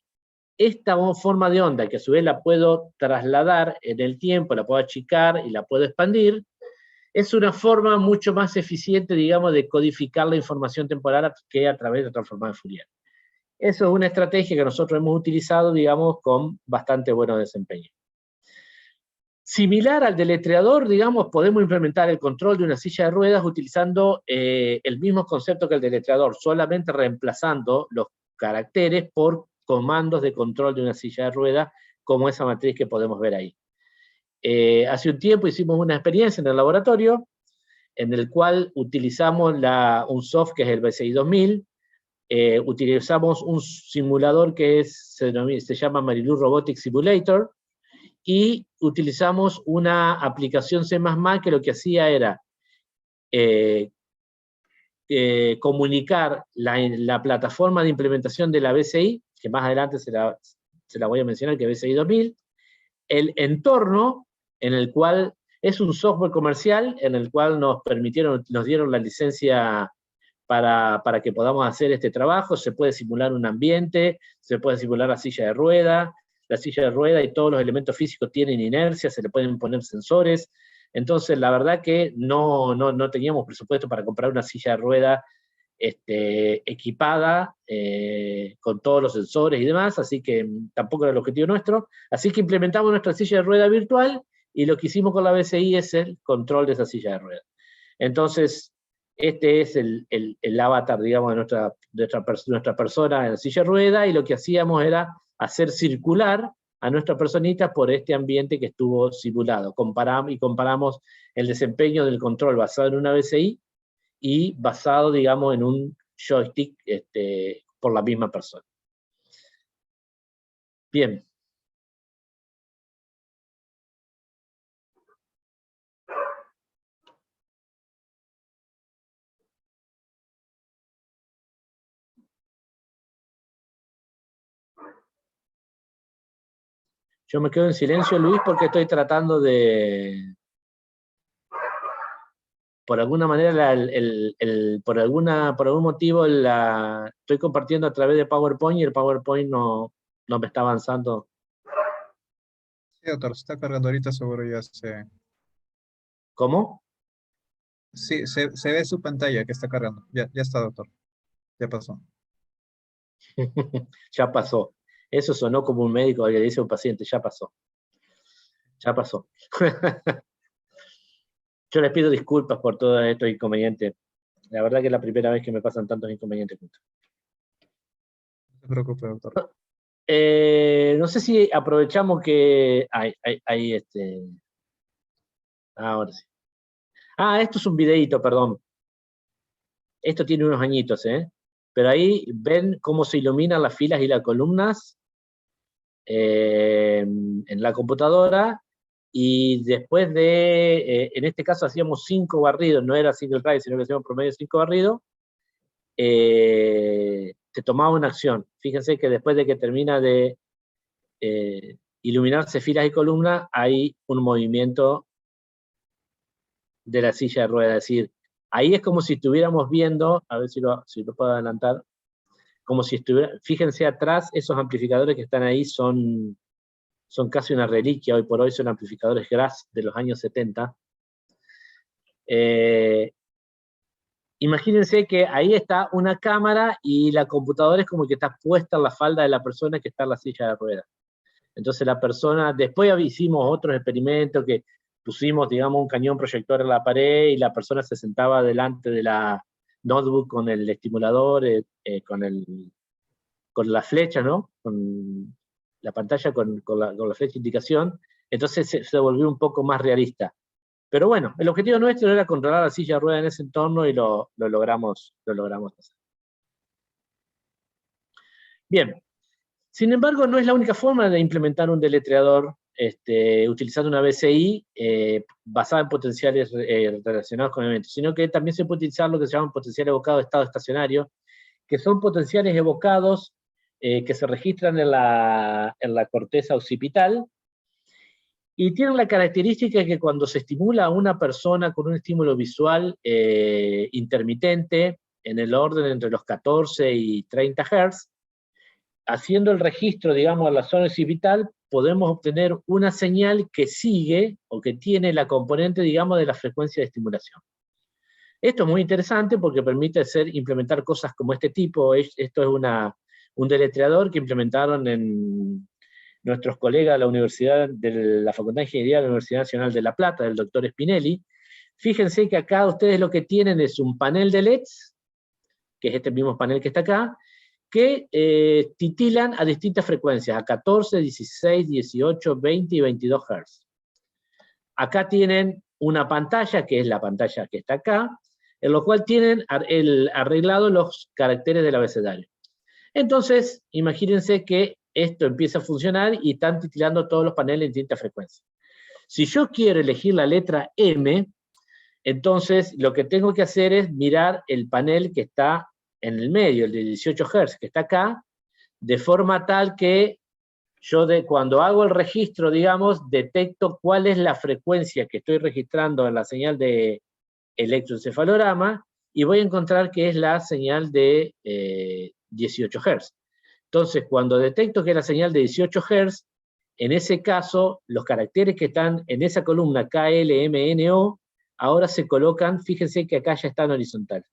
esta forma de onda, que a su vez la puedo trasladar en el tiempo, la puedo achicar y la puedo expandir, es una forma mucho más eficiente, digamos, de codificar la información temporal que a través de transformada de Fourier. Eso es una estrategia que nosotros hemos utilizado, digamos, con bastante buen desempeño. Similar al deletreador, digamos, podemos implementar el control de una silla de ruedas utilizando el mismo concepto que el deletreador, solamente reemplazando los caracteres por comandos de control de una silla de ruedas, como esa matriz que podemos ver ahí. Hace un tiempo hicimos una experiencia en el laboratorio, en el cual utilizamos un software que es el BCI 2000, utilizamos un simulador que se llama Marilou Robotic Simulator, y utilizamos una aplicación C++ que lo que hacía era comunicar la plataforma de implementación de la BCI, que más adelante se la voy a mencionar, que es BCI 2000, el entorno en el cual es un software comercial, en el cual nos dieron la licencia para que podamos hacer este trabajo. Se puede simular un ambiente, se puede simular la silla de rueda y todos los elementos físicos tienen inercia, se le pueden poner sensores. Entonces, la verdad que no teníamos presupuesto para comprar una silla de rueda equipada con todos los sensores y demás, así que tampoco era el objetivo nuestro. Así que implementamos nuestra silla de rueda virtual, y lo que hicimos con la BCI es el control de esa silla de rueda. Entonces, este es el avatar, digamos, de nuestra persona en la silla de rueda, y lo que hacíamos era hacer circular a nuestra personita por este ambiente que estuvo simulado. Comparamos el desempeño del control basado en una BCI y basado, digamos, en un joystick por la misma persona. Bien. Yo me quedo en silencio, Luis, porque estoy tratando de... Por alguna manera, por algún motivo, estoy compartiendo a través de PowerPoint, y el PowerPoint no me está avanzando. Sí, doctor, se está cargando ahorita, seguro ya se... ¿Cómo? Sí, se ve su pantalla que está cargando. Ya está, doctor. Ya pasó. Ya pasó. Eso sonó como un médico que le dice a un paciente, ya pasó. Ya pasó. Yo les pido disculpas por todos estos inconvenientes. La verdad que es la primera vez que me pasan tantos inconvenientes juntos. No se preocupe, doctor. No sé si aprovechamos que... Ahora sí. Esto es un videíto, perdón. Esto tiene unos añitos, pero ahí ven cómo se iluminan las filas y las columnas en la computadora, y después en este caso hacíamos 5 barridos, no era single try, sino que hacíamos promedio 5 barridos, se tomaba una acción. Fíjense que después de que termina de iluminarse filas y columnas, hay un movimiento de la silla de ruedas. Es decir, ahí es como si estuviéramos viendo, a ver si lo puedo adelantar, como si fíjense atrás, esos amplificadores que están ahí son casi una reliquia, hoy por hoy son amplificadores Graz de los años 70. Imagínense que ahí está una cámara, y la computadora es como que está puesta en la falda de la persona que está en la silla de ruedas. Entonces la persona, después hicimos otros experimentos que pusimos, digamos, un cañón proyector en la pared, y la persona se sentaba delante de la notebook con el estimulador, con la flecha, ¿no? Con la pantalla con la flecha de indicación. Entonces se volvió un poco más realista. Pero bueno, el objetivo nuestro era controlar la silla de ruedas en ese entorno, y lo logramos hacer. Bien. Sin embargo, no es la única forma de implementar un deletreador utilizando una BCI basada en potenciales relacionados con eventos, sino que también se puede utilizar lo que se llaman potenciales evocados de estado estacionario, que son potenciales evocados que se registran en la corteza occipital, y tienen la característica que cuando se estimula a una persona con un estímulo visual intermitente, en el orden entre los 14 y 30 Hz, haciendo el registro, digamos, a la zona occipital, podemos obtener una señal que sigue, o que tiene la componente, digamos, de la frecuencia de estimulación. Esto es muy interesante porque permite implementar cosas como este tipo. Esto es un deletreador que implementaron en nuestros colegas de la Facultad de Ingeniería de la Universidad Nacional de La Plata, del doctor Spinelli. Fíjense que acá ustedes lo que tienen es un panel de LEDs, que es este mismo panel que está acá, que titilan a distintas frecuencias, a 14, 16, 18, 20 y 22 Hz. Acá tienen una pantalla, que es la pantalla que está acá, en lo cual tienen arreglados los caracteres del abecedario. Entonces, imagínense que esto empieza a funcionar y están titilando todos los paneles en distintas frecuencias. Si yo quiero elegir la letra M, entonces lo que tengo que hacer es mirar el panel que está en el medio, el de 18 Hz, que está acá, de forma tal que yo cuando hago el registro, digamos, detecto cuál es la frecuencia que estoy registrando en la señal de electroencefalograma, y voy a encontrar que es la señal de 18 Hz. Entonces, cuando detecto que es la señal de 18 Hz, en ese caso, los caracteres que están en esa columna KLMNO, ahora se colocan, fíjense que acá ya están horizontal.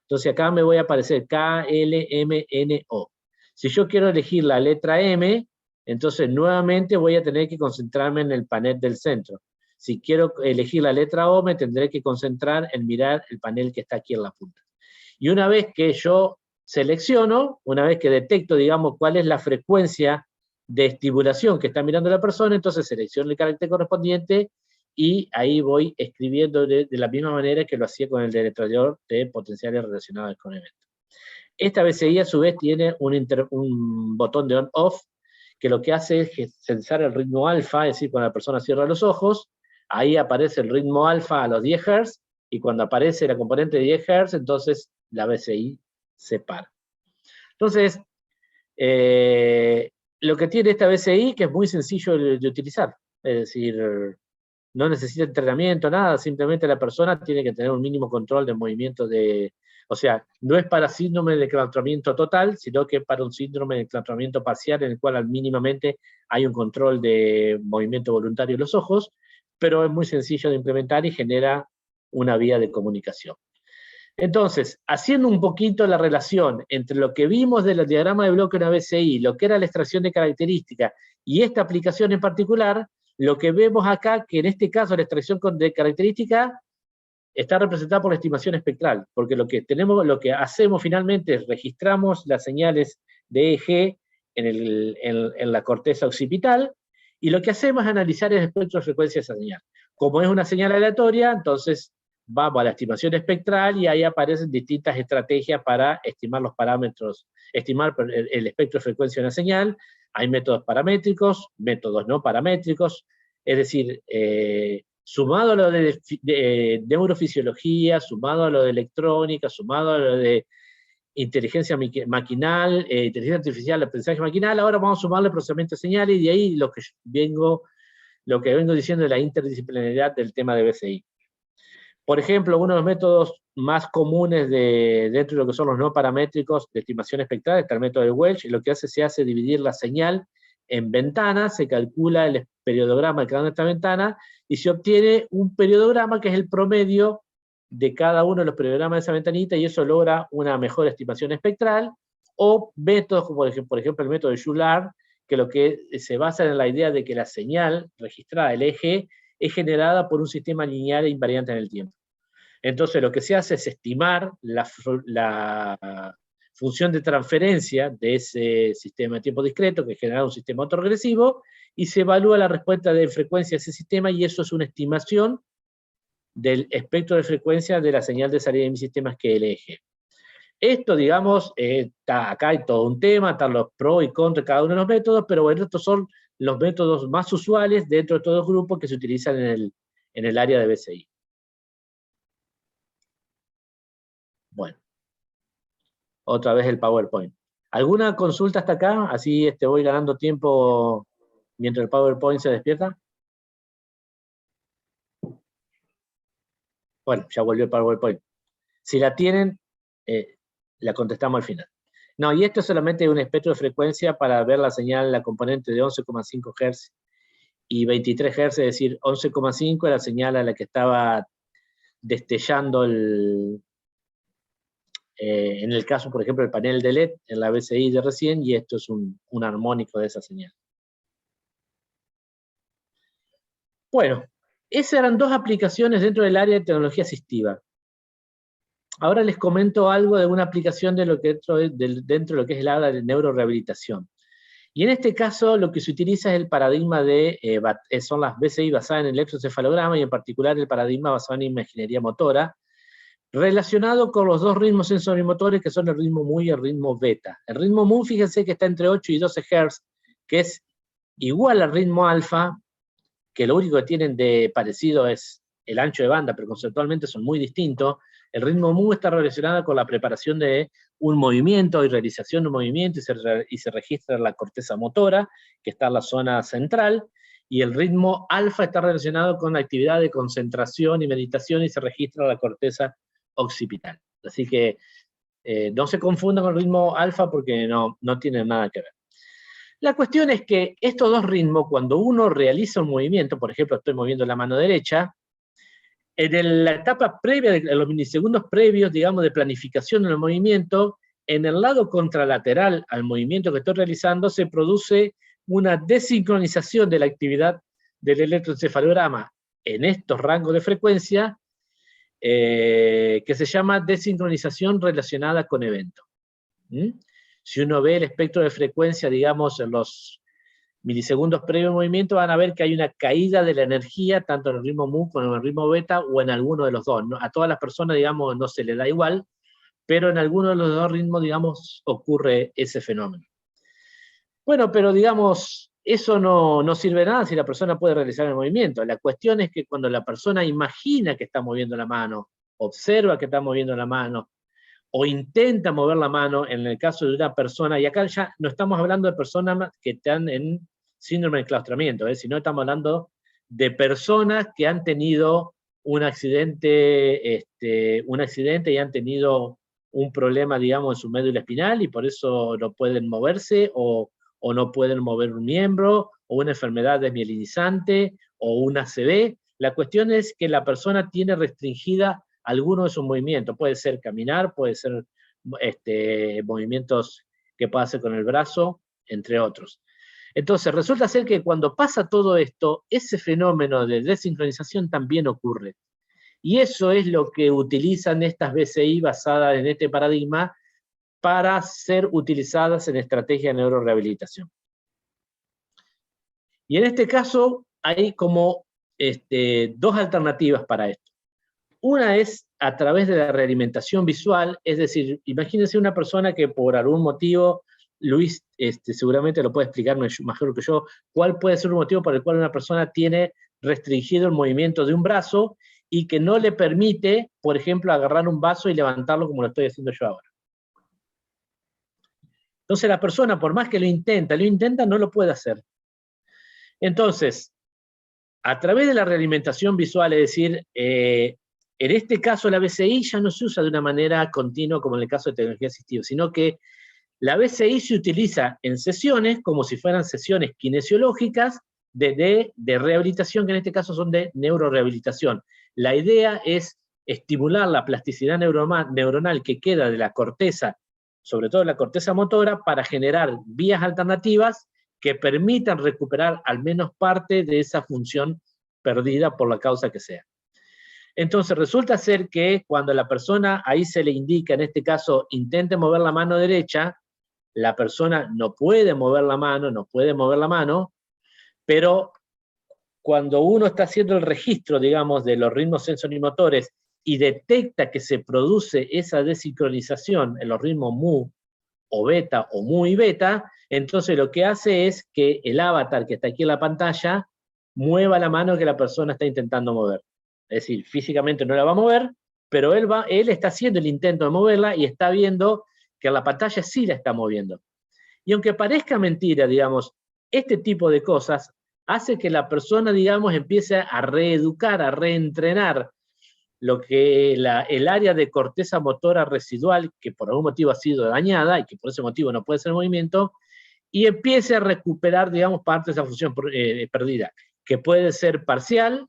Entonces acá me voy a aparecer KLMNO. Si yo quiero elegir la letra M, entonces nuevamente voy a tener que concentrarme en el panel del centro. Si quiero elegir la letra O, me tendré que concentrar en mirar el panel que está aquí en la punta. Y una vez que yo selecciono, una vez que detecto, digamos, cuál es la frecuencia de estimulación que está mirando la persona, entonces selecciono el carácter correspondiente y ahí voy escribiendo de la misma manera que lo hacía con el deletreador de potenciales relacionados con eventos. Esta BCI a su vez tiene un botón de on-off que lo que hace es sensar el ritmo alfa, es decir, cuando la persona cierra los ojos, ahí aparece el ritmo alfa a los 10 Hz, y cuando aparece la componente de 10 Hz, entonces la BCI se para. Entonces, lo que tiene esta BCI, que es muy sencillo de utilizar, es decir, no necesita entrenamiento, nada, simplemente la persona tiene que tener un mínimo control de movimiento o sea, no es para síndrome de enclaustramiento total, sino que es para un síndrome de enclaustramiento parcial en el cual mínimamente hay un control de movimiento voluntario de los ojos, pero es muy sencillo de implementar y genera una vía de comunicación. Entonces, haciendo un poquito la relación entre lo que vimos del diagrama de bloque en una BCI, lo que era la extracción de características, y esta aplicación en particular, lo que vemos acá, que en este caso la extracción de características está representada por la estimación espectral, porque lo que hacemos finalmente es registramos las señales de EEG en la corteza occipital, y lo que hacemos es analizar el espectro de frecuencia de esa señal. Como es una señal aleatoria, entonces vamos a la estimación espectral y ahí aparecen distintas estrategias para estimar los parámetros, estimar el espectro de frecuencia de una señal. Hay métodos paramétricos, métodos no paramétricos, es decir, sumado a lo de neurofisiología, sumado a lo de electrónica, sumado a lo de inteligencia maquinal, inteligencia artificial, aprendizaje maquinal, ahora vamos a sumarle procesamiento de señales, y de ahí lo que vengo diciendo de la interdisciplinariedad del tema de BCI. Por ejemplo, uno de los métodos más comunes dentro de lo que son los no paramétricos de estimación espectral está el método de Welch, y lo que se hace dividir la señal en ventanas, se calcula el periodograma de cada una de estas ventanas, y se obtiene un periodograma que es el promedio de cada uno de los periodogramas de esa ventanita, y eso logra una mejor estimación espectral, o métodos como por ejemplo el método de Shoullard, que lo que se basa en la idea de que la señal registrada, el eje, es generada por un sistema lineal e invariante en el tiempo. Entonces lo que se hace es estimar la función de transferencia de ese sistema de tiempo discreto, que genera un sistema autorregresivo, y se evalúa la respuesta de frecuencia de ese sistema, y eso es una estimación del espectro de frecuencia de la señal de salida de mis sistemas, que es el eje. Esto, digamos, acá hay todo un tema, están los pros y contras de cada uno de los métodos, pero bueno, estos son los métodos más usuales dentro de todos los grupos que se utilizan en el área de BCI. Bueno, otra vez el PowerPoint. ¿Alguna consulta hasta acá? Así voy ganando tiempo mientras el PowerPoint se despierta. Bueno, ya volvió el PowerPoint. Si la tienen, la contestamos al final. No, y esto es solamente un espectro de frecuencia para ver la señal, la componente de 11,5 Hz y 23 Hz, es decir, 11,5 era la señal a la que estaba destellando en el caso, por ejemplo, el panel de LED en la BCI de recién, y esto es un armónico de esa señal. Bueno, esas eran dos aplicaciones dentro del área de tecnología asistiva. Ahora les comento algo de una aplicación de dentro de lo que es el área de neurorehabilitación. Y en este caso lo que se utiliza es el paradigma son las BCI basadas en el electroencefalograma, y en particular el paradigma basado en imaginería motora, relacionado con los dos ritmos sensorimotores que son el ritmo mu y el ritmo beta. El ritmo mu, fíjense que está entre 8 y 12 Hz, que es igual al ritmo alfa, que lo único que tienen de parecido es el ancho de banda, pero conceptualmente son muy distintos. El ritmo mu está relacionado con la preparación de un movimiento y realización de un movimiento y se registra en la corteza motora, que está en la zona central, y el ritmo alfa está relacionado con la actividad de concentración y meditación y se registra en la corteza occipital. Así que no se confundan con el ritmo alfa porque no tienen nada que ver. La cuestión es que estos dos ritmos, cuando uno realiza un movimiento, por ejemplo, estoy moviendo la mano derecha, en la etapa previa, en los milisegundos previos, digamos, de planificación del movimiento, en el lado contralateral al movimiento que estoy realizando, se produce una desincronización de la actividad del electroencefalograma en estos rangos de frecuencia, que se llama desincronización relacionada con evento. Si uno ve el espectro de frecuencia, digamos, en los milisegundos previo al movimiento, van a ver que hay una caída de la energía, tanto en el ritmo mu como en el ritmo beta, o en alguno de los dos. A todas las personas, digamos, no se les da igual, pero en alguno de los dos ritmos, digamos, ocurre ese fenómeno. Bueno, pero digamos, eso no sirve de nada si la persona puede realizar el movimiento. La cuestión es que cuando la persona imagina que está moviendo la mano, observa que está moviendo la mano, o intenta mover la mano, en el caso de una persona, y acá ya no estamos hablando de personas que están en síndrome de enclaustramiento, sino estamos hablando de personas que han tenido un accidente y han tenido un problema, digamos, en su médula espinal, y por eso no pueden moverse, o no pueden mover un miembro, o una enfermedad desmielinizante, o un ACV. La cuestión es que la persona tiene restringida alguno de sus movimientos. Puede ser caminar, puede ser movimientos que pueda hacer con el brazo, entre otros. Entonces, resulta ser que cuando pasa todo esto, ese fenómeno de desincronización también ocurre. Y eso es lo que utilizan estas BCI basadas en este paradigma para ser utilizadas en estrategia de neurorehabilitación. Y en este caso hay como dos alternativas para esto. Una es a través de la realimentación visual, es decir, imagínense una persona que por algún motivo, Luis seguramente lo puede explicar mejor que yo, cuál puede ser un motivo por el cual una persona tiene restringido el movimiento de un brazo y que no le permite, por ejemplo, agarrar un vaso y levantarlo como lo estoy haciendo yo ahora. Entonces la persona, por más que lo intenta, no lo puede hacer. Entonces, a través de la realimentación visual, es decir, en este caso la BCI ya no se usa de una manera continua como en el caso de tecnología asistiva, sino que la BCI se utiliza en sesiones como si fueran sesiones kinesiológicas de rehabilitación, que en este caso son de neurorehabilitación. La idea es estimular la plasticidad neuronal que queda de la corteza, sobre todo la corteza motora, para generar vías alternativas que permitan recuperar al menos parte de esa función perdida por la causa que sea. Entonces resulta ser que cuando la persona, ahí se le indica, en este caso, intente mover la mano derecha, la persona no puede mover la mano, pero cuando uno está haciendo el registro, digamos, de los ritmos sensorimotores y detecta que se produce esa desincronización en los ritmos mu o beta o mu y beta, entonces lo que hace es que el avatar que está aquí en la pantalla mueva la mano que la persona está intentando mover. Es decir, físicamente no la va a mover, pero él está haciendo el intento de moverla y está viendo que la pantalla sí la está moviendo. Y aunque parezca mentira, digamos, este tipo de cosas hace que la persona, digamos, empiece a reeducar, a reentrenar lo que el área de corteza motora residual, que por algún motivo ha sido dañada y que por ese motivo no puede hacer movimiento, y empiece a recuperar, digamos, parte de esa función perdida, que puede ser parcial,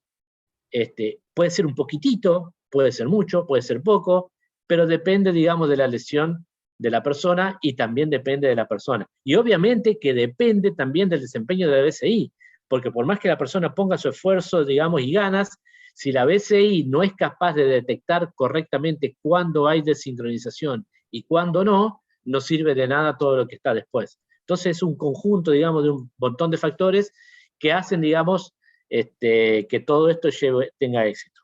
puede ser un poquitito, puede ser mucho, puede ser poco, pero depende, digamos, de la lesión de la persona y también depende de la persona. Y obviamente que depende también del desempeño de la BCI, porque por más que la persona ponga su esfuerzo, digamos, y ganas, si la BCI no es capaz de detectar correctamente cuándo hay desincronización y cuándo no, no sirve de nada todo lo que está después. Entonces es un conjunto, digamos, de un montón de factores que hacen, digamos, que todo esto tenga éxito.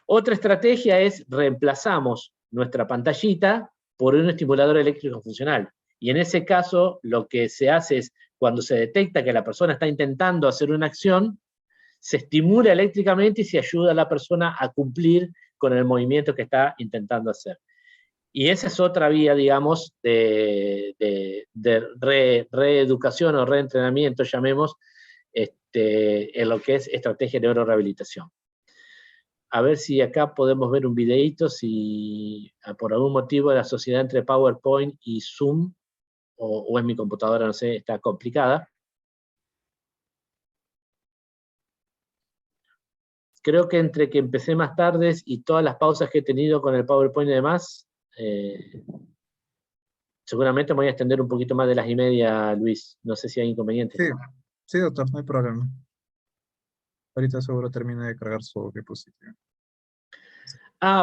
Otra estrategia es reemplazamos nuestra pantallita por un estimulador eléctrico funcional. Y en ese caso, lo que se hace es, cuando se detecta que la persona está intentando hacer una acción, se estimula eléctricamente y se ayuda a la persona a cumplir con el movimiento que está intentando hacer. Y esa es otra vía, digamos, de reeducación o reentrenamiento, llamemos, en lo que es estrategia de neurorehabilitación. A ver si acá podemos ver un videíto, si por algún motivo la sociedad entre PowerPoint y Zoom, o en mi computadora, no sé, está complicada. Creo que entre que empecé más tarde y todas las pausas que he tenido con el PowerPoint y demás, seguramente me voy a extender un poquito más de las y media, Luis. No sé si hay inconveniente. Sí, sí, doctor, no hay problema. Ahorita seguro termina de cargar su diapositiva.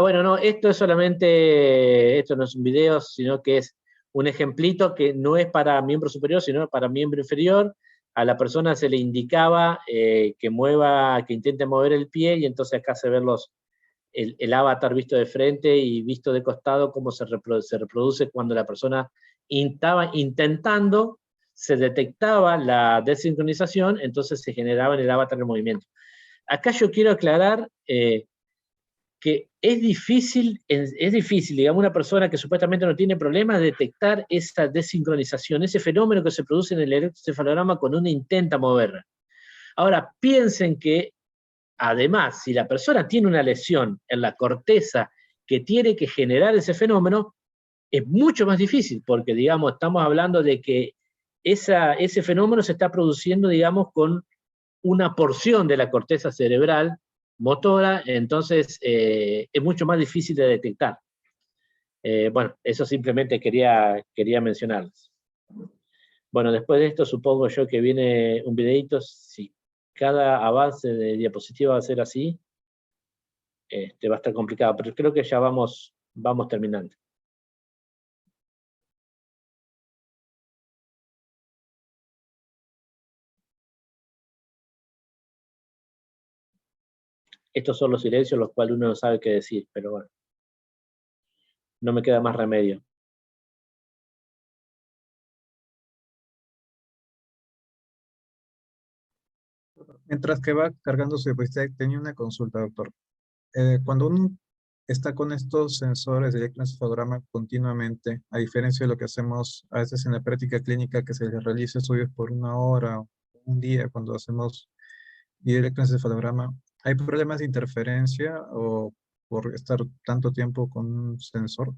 Bueno, no, esto es solamente, esto no es un video, sino que es un ejemplito que no es para miembro superior, sino para miembro inferior. A la persona se le indicaba que mueva, que intente mover el pie, y entonces acá se ven el avatar visto de frente y visto de costado, cómo se reproduce cuando la persona estaba intentando, se detectaba la desincronización, entonces se generaba en el avatar el movimiento. Acá yo quiero aclarar que es difícil, digamos, una persona que supuestamente no tiene problemas, detectar esa desincronización, ese fenómeno que se produce en el electroencefalograma cuando uno intenta moverla. Ahora, piensen que, además, si la persona tiene una lesión en la corteza que tiene que generar ese fenómeno, es mucho más difícil, porque, digamos, estamos hablando de que ese fenómeno se está produciendo, digamos, con una porción de la corteza cerebral motora, entonces es mucho más difícil de detectar. Bueno, eso simplemente quería mencionarles. Bueno, después de esto supongo yo que viene un videito. Si cada avance de diapositiva va a ser así, va a estar complicado, pero creo que ya vamos terminando. Estos son los silencios los cuales uno no sabe qué decir, pero bueno, no me queda más remedio. Mientras que va cargando su diapositiva, tenía una consulta, doctor. Cuando uno está con estos sensores de electroencefalograma continuamente, a diferencia de lo que hacemos a veces en la práctica clínica, que se les realiza estudios por 1 hora o un día cuando hacemos electroencefalograma, ¿hay problemas de interferencia o por estar tanto tiempo con un sensor?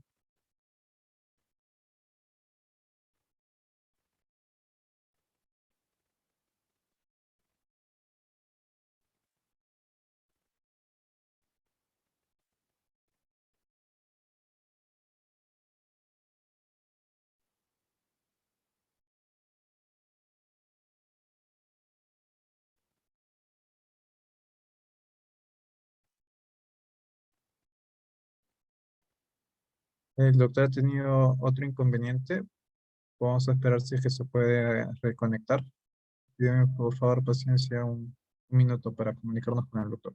El doctor ha tenido otro inconveniente. Vamos a esperar si es que se puede reconectar. Pídeme por favor paciencia un minuto para comunicarnos con el doctor.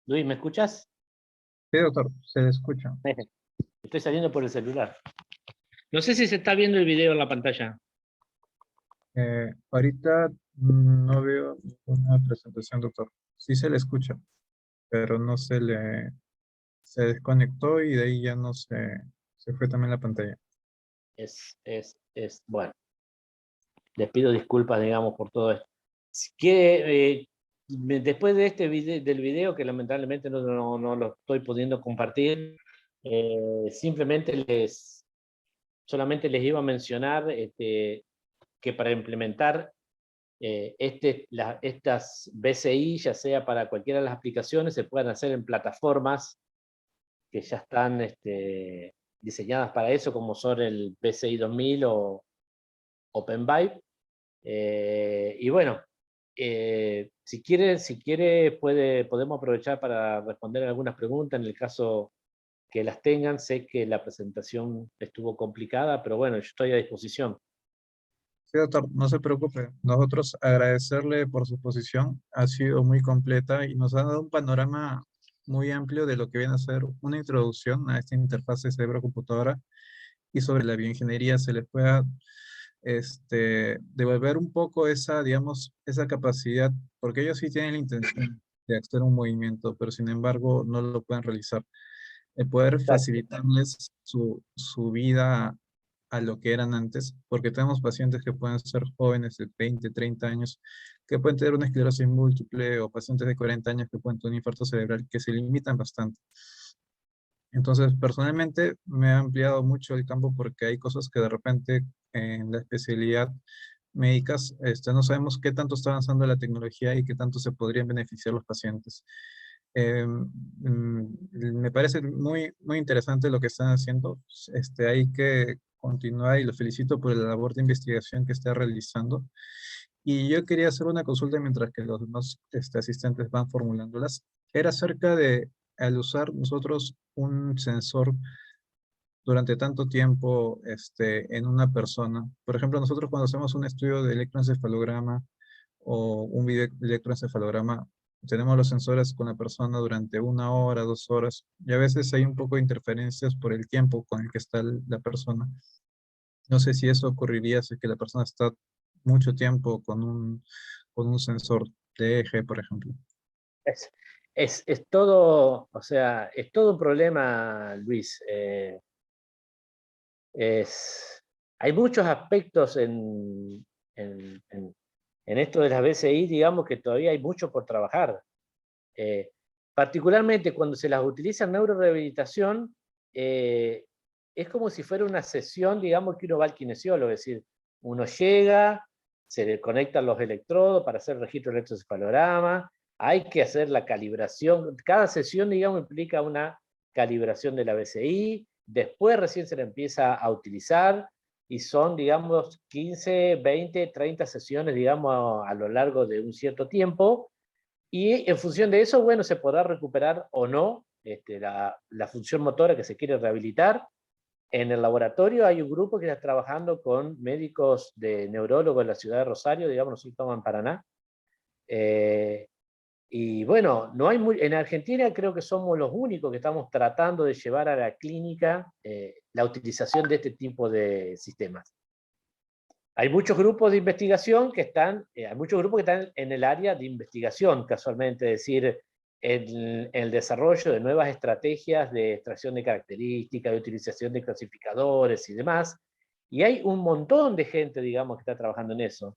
Luis, ¿me escuchas? Sí, doctor, se le escucha. Estoy saliendo por el celular. No sé si se está viendo el video en la pantalla. Ahorita no veo ninguna presentación, doctor. Sí se le escucha, pero no se desconectó y de ahí ya no se fue también la pantalla. Bueno, les pido disculpas, digamos, por todo esto. Si quiere, después de del video, que lamentablemente no lo estoy pudiendo compartir, simplemente solamente les iba a mencionar que para implementar estas BCI, ya sea para cualquiera de las aplicaciones, se puedan hacer en plataformas que ya están diseñadas para eso, como son el BCI 2000 o OpenVibe. Y bueno, si quiere podemos aprovechar para responder algunas preguntas en el caso que las tengan. Sé que la presentación estuvo complicada, pero bueno, yo estoy a disposición. Sí, doctor, no se preocupe. Nosotros agradecerle por su exposición. Ha sido muy completa y nos ha dado un panorama muy amplio de lo que viene a ser una introducción a esta interfase cerebro-computadora y sobre la bioingeniería se les pueda devolver un poco esa, digamos, esa capacidad, porque ellos sí tienen la intención de hacer un movimiento, pero sin embargo no lo pueden realizar. El poder facilitarles su vida a lo que eran antes, porque tenemos pacientes que pueden ser jóvenes de 20, 30 años, que pueden tener una esclerosis múltiple, o pacientes de 40 años que pueden tener un infarto cerebral, que se limitan bastante. Entonces, personalmente me ha ampliado mucho el campo porque hay cosas que de repente en la especialidad médicas no sabemos qué tanto está avanzando la tecnología y qué tanto se podrían beneficiar los pacientes. Me parece muy, muy interesante lo que están haciendo. Hay que continuar y los felicito por la labor de investigación que está realizando. Y yo quería hacer una consulta mientras que los demás asistentes van formulándolas. Era acerca de, al usar nosotros un sensor durante tanto tiempo en una persona. Por ejemplo, nosotros cuando hacemos un estudio de electroencefalograma o un video electroencefalograma, tenemos los sensores con la persona durante 1 hora, 2 horas, y a veces hay un poco de interferencias por el tiempo con el que está la persona. No sé si eso ocurriría si es que la persona está mucho tiempo con un sensor de eje, por ejemplo. Es todo, o sea, es todo un problema, Luis. Hay muchos aspectos en esto de las BCI, digamos que todavía hay mucho por trabajar. Particularmente cuando se las utiliza en neurorehabilitación, es como si fuera una sesión, digamos, que uno va al kinesiólogo, es decir, uno llega, se le conectan los electrodos para hacer registro de electroencefalograma, hay que hacer la calibración, cada sesión, digamos, implica una calibración de la BCI, después recién se la empieza a utilizar, y son, digamos, 15, 20, 30 sesiones, digamos, a lo largo de un cierto tiempo, y en función de eso, bueno, se podrá recuperar o no la función motora que se quiere rehabilitar. En el laboratorio hay un grupo que está trabajando con médicos de neurólogos en la ciudad de Rosario, digamos, nosotros estamos en Paraná. Y bueno, no hay en Argentina creo que somos los únicos que estamos tratando de llevar a la clínica la utilización de este tipo de sistemas. Hay muchos grupos de investigación que están, en el área de investigación, casualmente, es decir, en el desarrollo de nuevas estrategias de extracción de características, de utilización de clasificadores y demás. Y hay un montón de gente, digamos, que está trabajando en eso.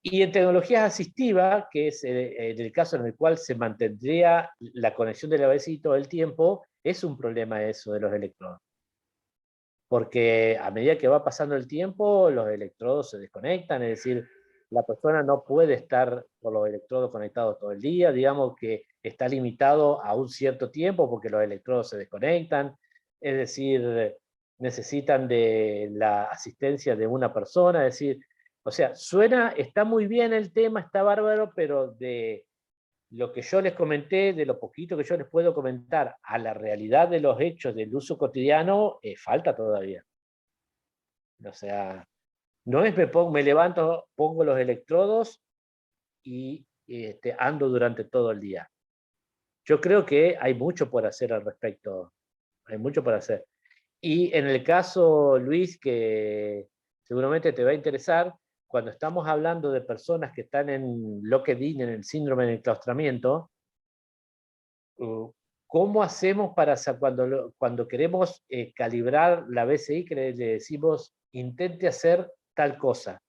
Y en tecnologías asistivas, que es el caso en el cual se mantendría la conexión de la BCI todo el tiempo, es un problema eso de los electrodos. Porque a medida que va pasando el tiempo, los electrodos se desconectan, es decir, la persona no puede estar con los electrodos conectados todo el día, digamos que está limitado a un cierto tiempo porque los electrodos se desconectan, es decir, necesitan de la asistencia de una persona, es decir, o sea, está muy bien el tema, está bárbaro, pero de lo que yo les comenté, de lo poquito que yo les puedo comentar, a la realidad de los hechos del uso cotidiano, falta todavía. O sea, no es me levanto, pongo los electrodos y ando durante todo el día. yo creo que hay mucho por hacer al respecto. Hay mucho por hacer. Y en el caso, Luis, que seguramente te va a interesar, cuando estamos hablando de personas que están en locked-in, en el síndrome del enclaustramiento, ¿cómo hacemos para cuando queremos calibrar la BCI, que le decimos intente hacer tal cosa?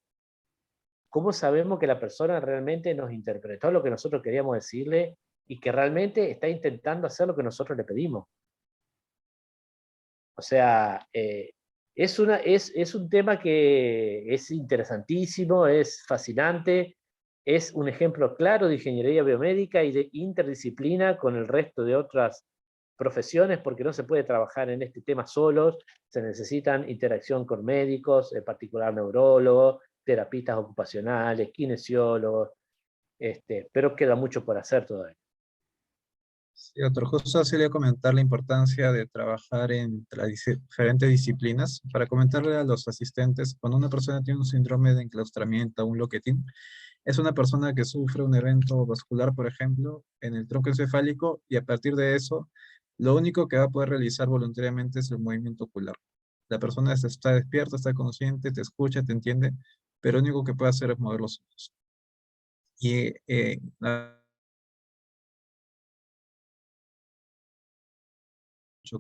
¿Cómo sabemos que la persona realmente nos interpretó lo que nosotros queríamos decirle y que realmente está intentando hacer lo que nosotros le pedimos? O sea, es un tema que es interesantísimo, es fascinante, es un ejemplo claro de ingeniería biomédica y de interdisciplina con el resto de otras profesiones, porque no se puede trabajar en este tema solos, se necesitan interacción con médicos, en particular neurólogos, terapistas ocupacionales, kinesiólogos, pero queda mucho por hacer todavía. Sí, doctor, justo así le voy a comentar la importancia de trabajar en las diferentes disciplinas. Para comentarle a los asistentes, cuando una persona tiene un síndrome de enclaustramiento, un loquetín, es una persona que sufre un evento vascular, por ejemplo, en el tronco encefálico, y a partir de eso, lo único que va a poder realizar voluntariamente es el movimiento ocular. La persona está despierta, está consciente, te escucha, te entiende, pero lo único que puede hacer es mover los ojos. Y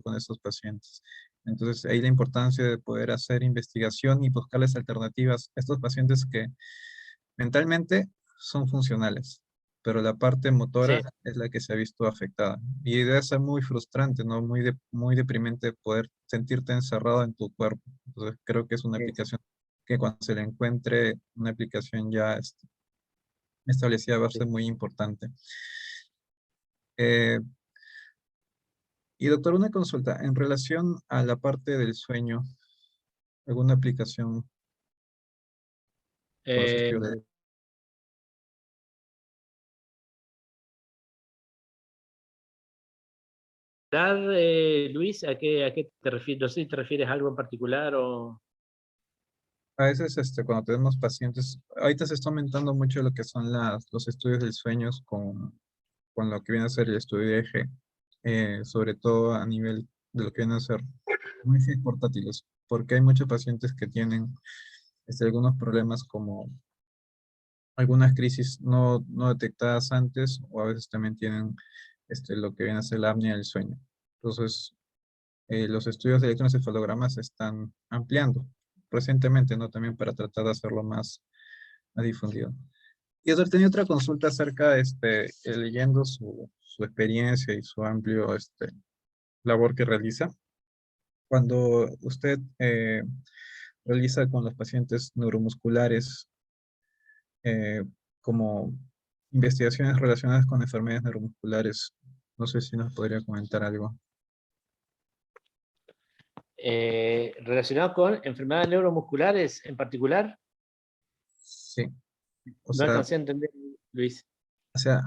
con estos pacientes. Entonces, ahí la importancia de poder hacer investigación y buscarles alternativas a estos pacientes que mentalmente son funcionales, pero la parte motora Sí, es la que se ha visto afectada. Y debe ser muy frustrante, ¿no? Muy deprimente poder sentirte encerrado en tu cuerpo. Entonces, creo que es una sí. aplicación que cuando se le encuentre una aplicación ya establecida va a ser muy importante. Eh, y doctor, una consulta. En relación a la parte del sueño, ¿alguna aplicación con los estudios de... Luis, ¿a qué te refieres? No sé si te refieres a algo en particular o... A veces cuando tenemos pacientes, ahorita se está aumentando mucho lo que son los estudios del sueño con lo que viene a ser el estudio de eje, sobre todo a nivel de lo que viene a ser wifi portátiles, porque hay muchos pacientes que tienen algunos problemas como algunas crisis no detectadas antes, o a veces también tienen lo que viene a ser la apnea del sueño. Entonces, los estudios de electroencefalogramas se están ampliando recientemente, ¿no? También para tratar de hacerlo más difundido. Y doctor, tenía otra consulta acerca, leyendo su experiencia y su amplio labor que realiza. Cuando usted realiza con los pacientes neuromusculares eh, como investigaciones relacionadas con enfermedades neuromusculares, no sé si nos podría comentar algo. Relacionado con enfermedades neuromusculares en particular, Sí, o no sea, alcancé a entender, Luis.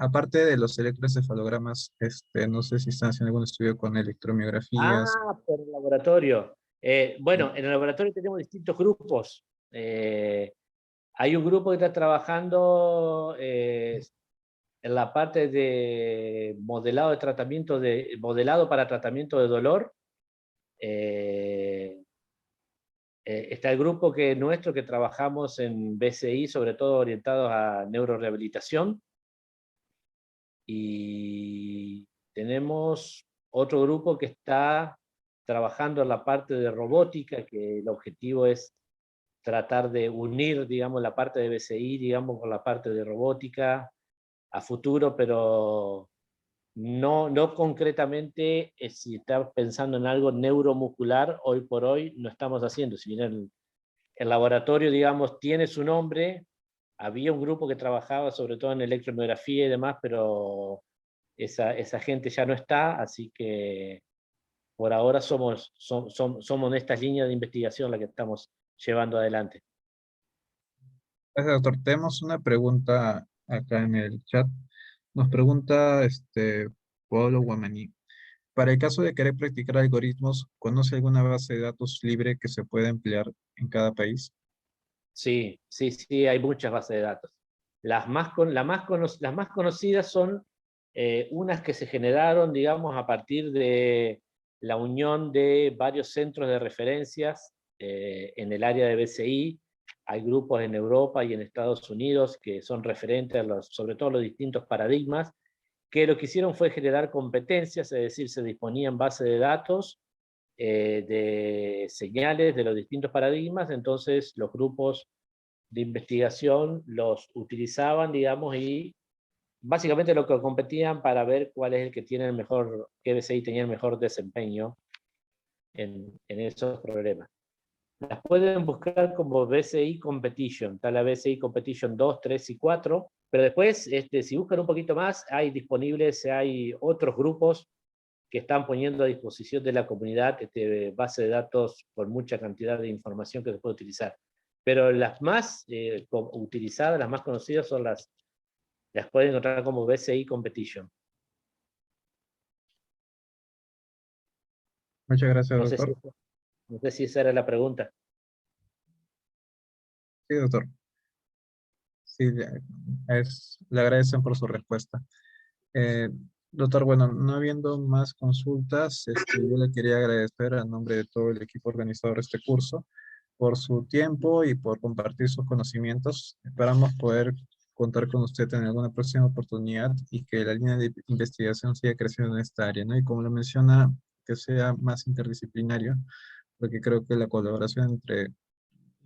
aparte de los electroencefalogramas, no sé si están haciendo algún estudio con electromiografías. Por el laboratorio. Bueno, en el laboratorio tenemos distintos grupos. Hay un grupo que está trabajando en la parte de modelado de tratamiento modelado para tratamiento de dolor. Está el grupo nuestro que trabajamos en BCI, sobre todo orientados a neurorehabilitación. Y tenemos otro grupo que está trabajando en la parte de robótica, que el objetivo es tratar de unir, digamos, la parte de BCI, digamos, con la parte de robótica a futuro, pero no concretamente si está pensando en algo neuromuscular, hoy por hoy no estamos haciendo. Si bien el laboratorio, digamos, tiene su nombre, había un grupo que trabajaba sobre todo en electromiografía y demás, pero esa gente ya no está, así que por ahora somos en estas líneas de investigación las que estamos llevando adelante. Gracias, doctor. Tenemos una pregunta acá en el chat. Nos pregunta Pablo Guamaní. Para el caso de querer practicar algoritmos, ¿conoce alguna base de datos libre que se pueda emplear en cada país? Sí, sí, sí, hay muchas bases de datos. Las más conocidas son unas que se generaron, digamos, a partir de la unión de varios centros de referencias en el área de BCI. Hay grupos en Europa y en Estados Unidos que son referentes a sobre todo los distintos paradigmas, que lo que hicieron fue generar competencias, es decir, se disponían bases de datos de señales de los distintos paradigmas, entonces los grupos de investigación los utilizaban, digamos, y básicamente lo que competían para ver cuál es el que tiene el mejor, qué BCI tenía el mejor desempeño en esos problemas. Las pueden buscar como BCI Competition, está la BCI Competition 2, 3 y 4, pero después, si buscan un poquito más, hay disponibles, hay otros grupos que están poniendo a disposición de la comunidad base de datos con mucha cantidad de información que se puede utilizar. Pero las más utilizadas, las más conocidas son las pueden encontrar como BCI Competition. Muchas gracias, doctor. No sé si esa era la pregunta. Sí, doctor. Sí, le agradecen por su respuesta. Doctor, bueno, no habiendo más consultas, yo le quería agradecer a nombre de todo el equipo organizador de este curso por su tiempo y por compartir sus conocimientos. Esperamos poder contar con usted en alguna próxima oportunidad y que la línea de investigación siga creciendo en esta área, ¿no? Y como lo menciona, que sea más interdisciplinario, porque creo que la colaboración entre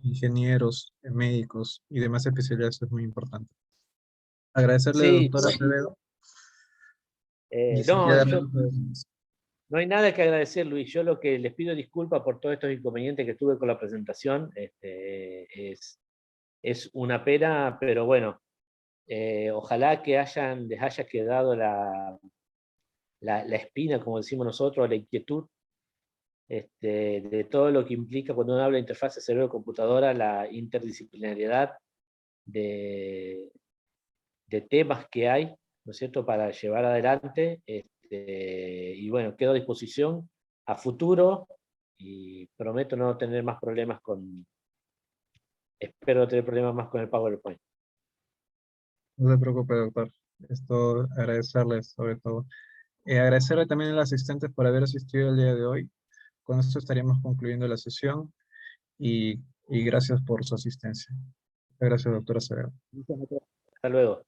ingenieros, médicos y demás especialidades es muy importante. Agradecerle, Sí, doctora Acevedo. Y si no, queda no hay nada que agradecer, Luis. Yo lo que les pido disculpas por todos estos inconvenientes que tuve con la presentación. Es una pena, pero bueno, ojalá que les haya quedado la espina, como decimos nosotros, la inquietud de todo lo que implica cuando uno habla de interfaz cerebro-computadora, la interdisciplinariedad de temas que hay, ¿no es cierto?, para llevar adelante. Y bueno, quedo a disposición a futuro y prometo no tener más problemas espero no tener problemas más con el PowerPoint. No se preocupe, doctor. Esto agradecerles sobre todo. Agradecerle también a los asistentes por haber asistido el día de hoy. Con esto estaríamos concluyendo la sesión y gracias por su asistencia. Gracias, doctora Acevedo. Hasta luego.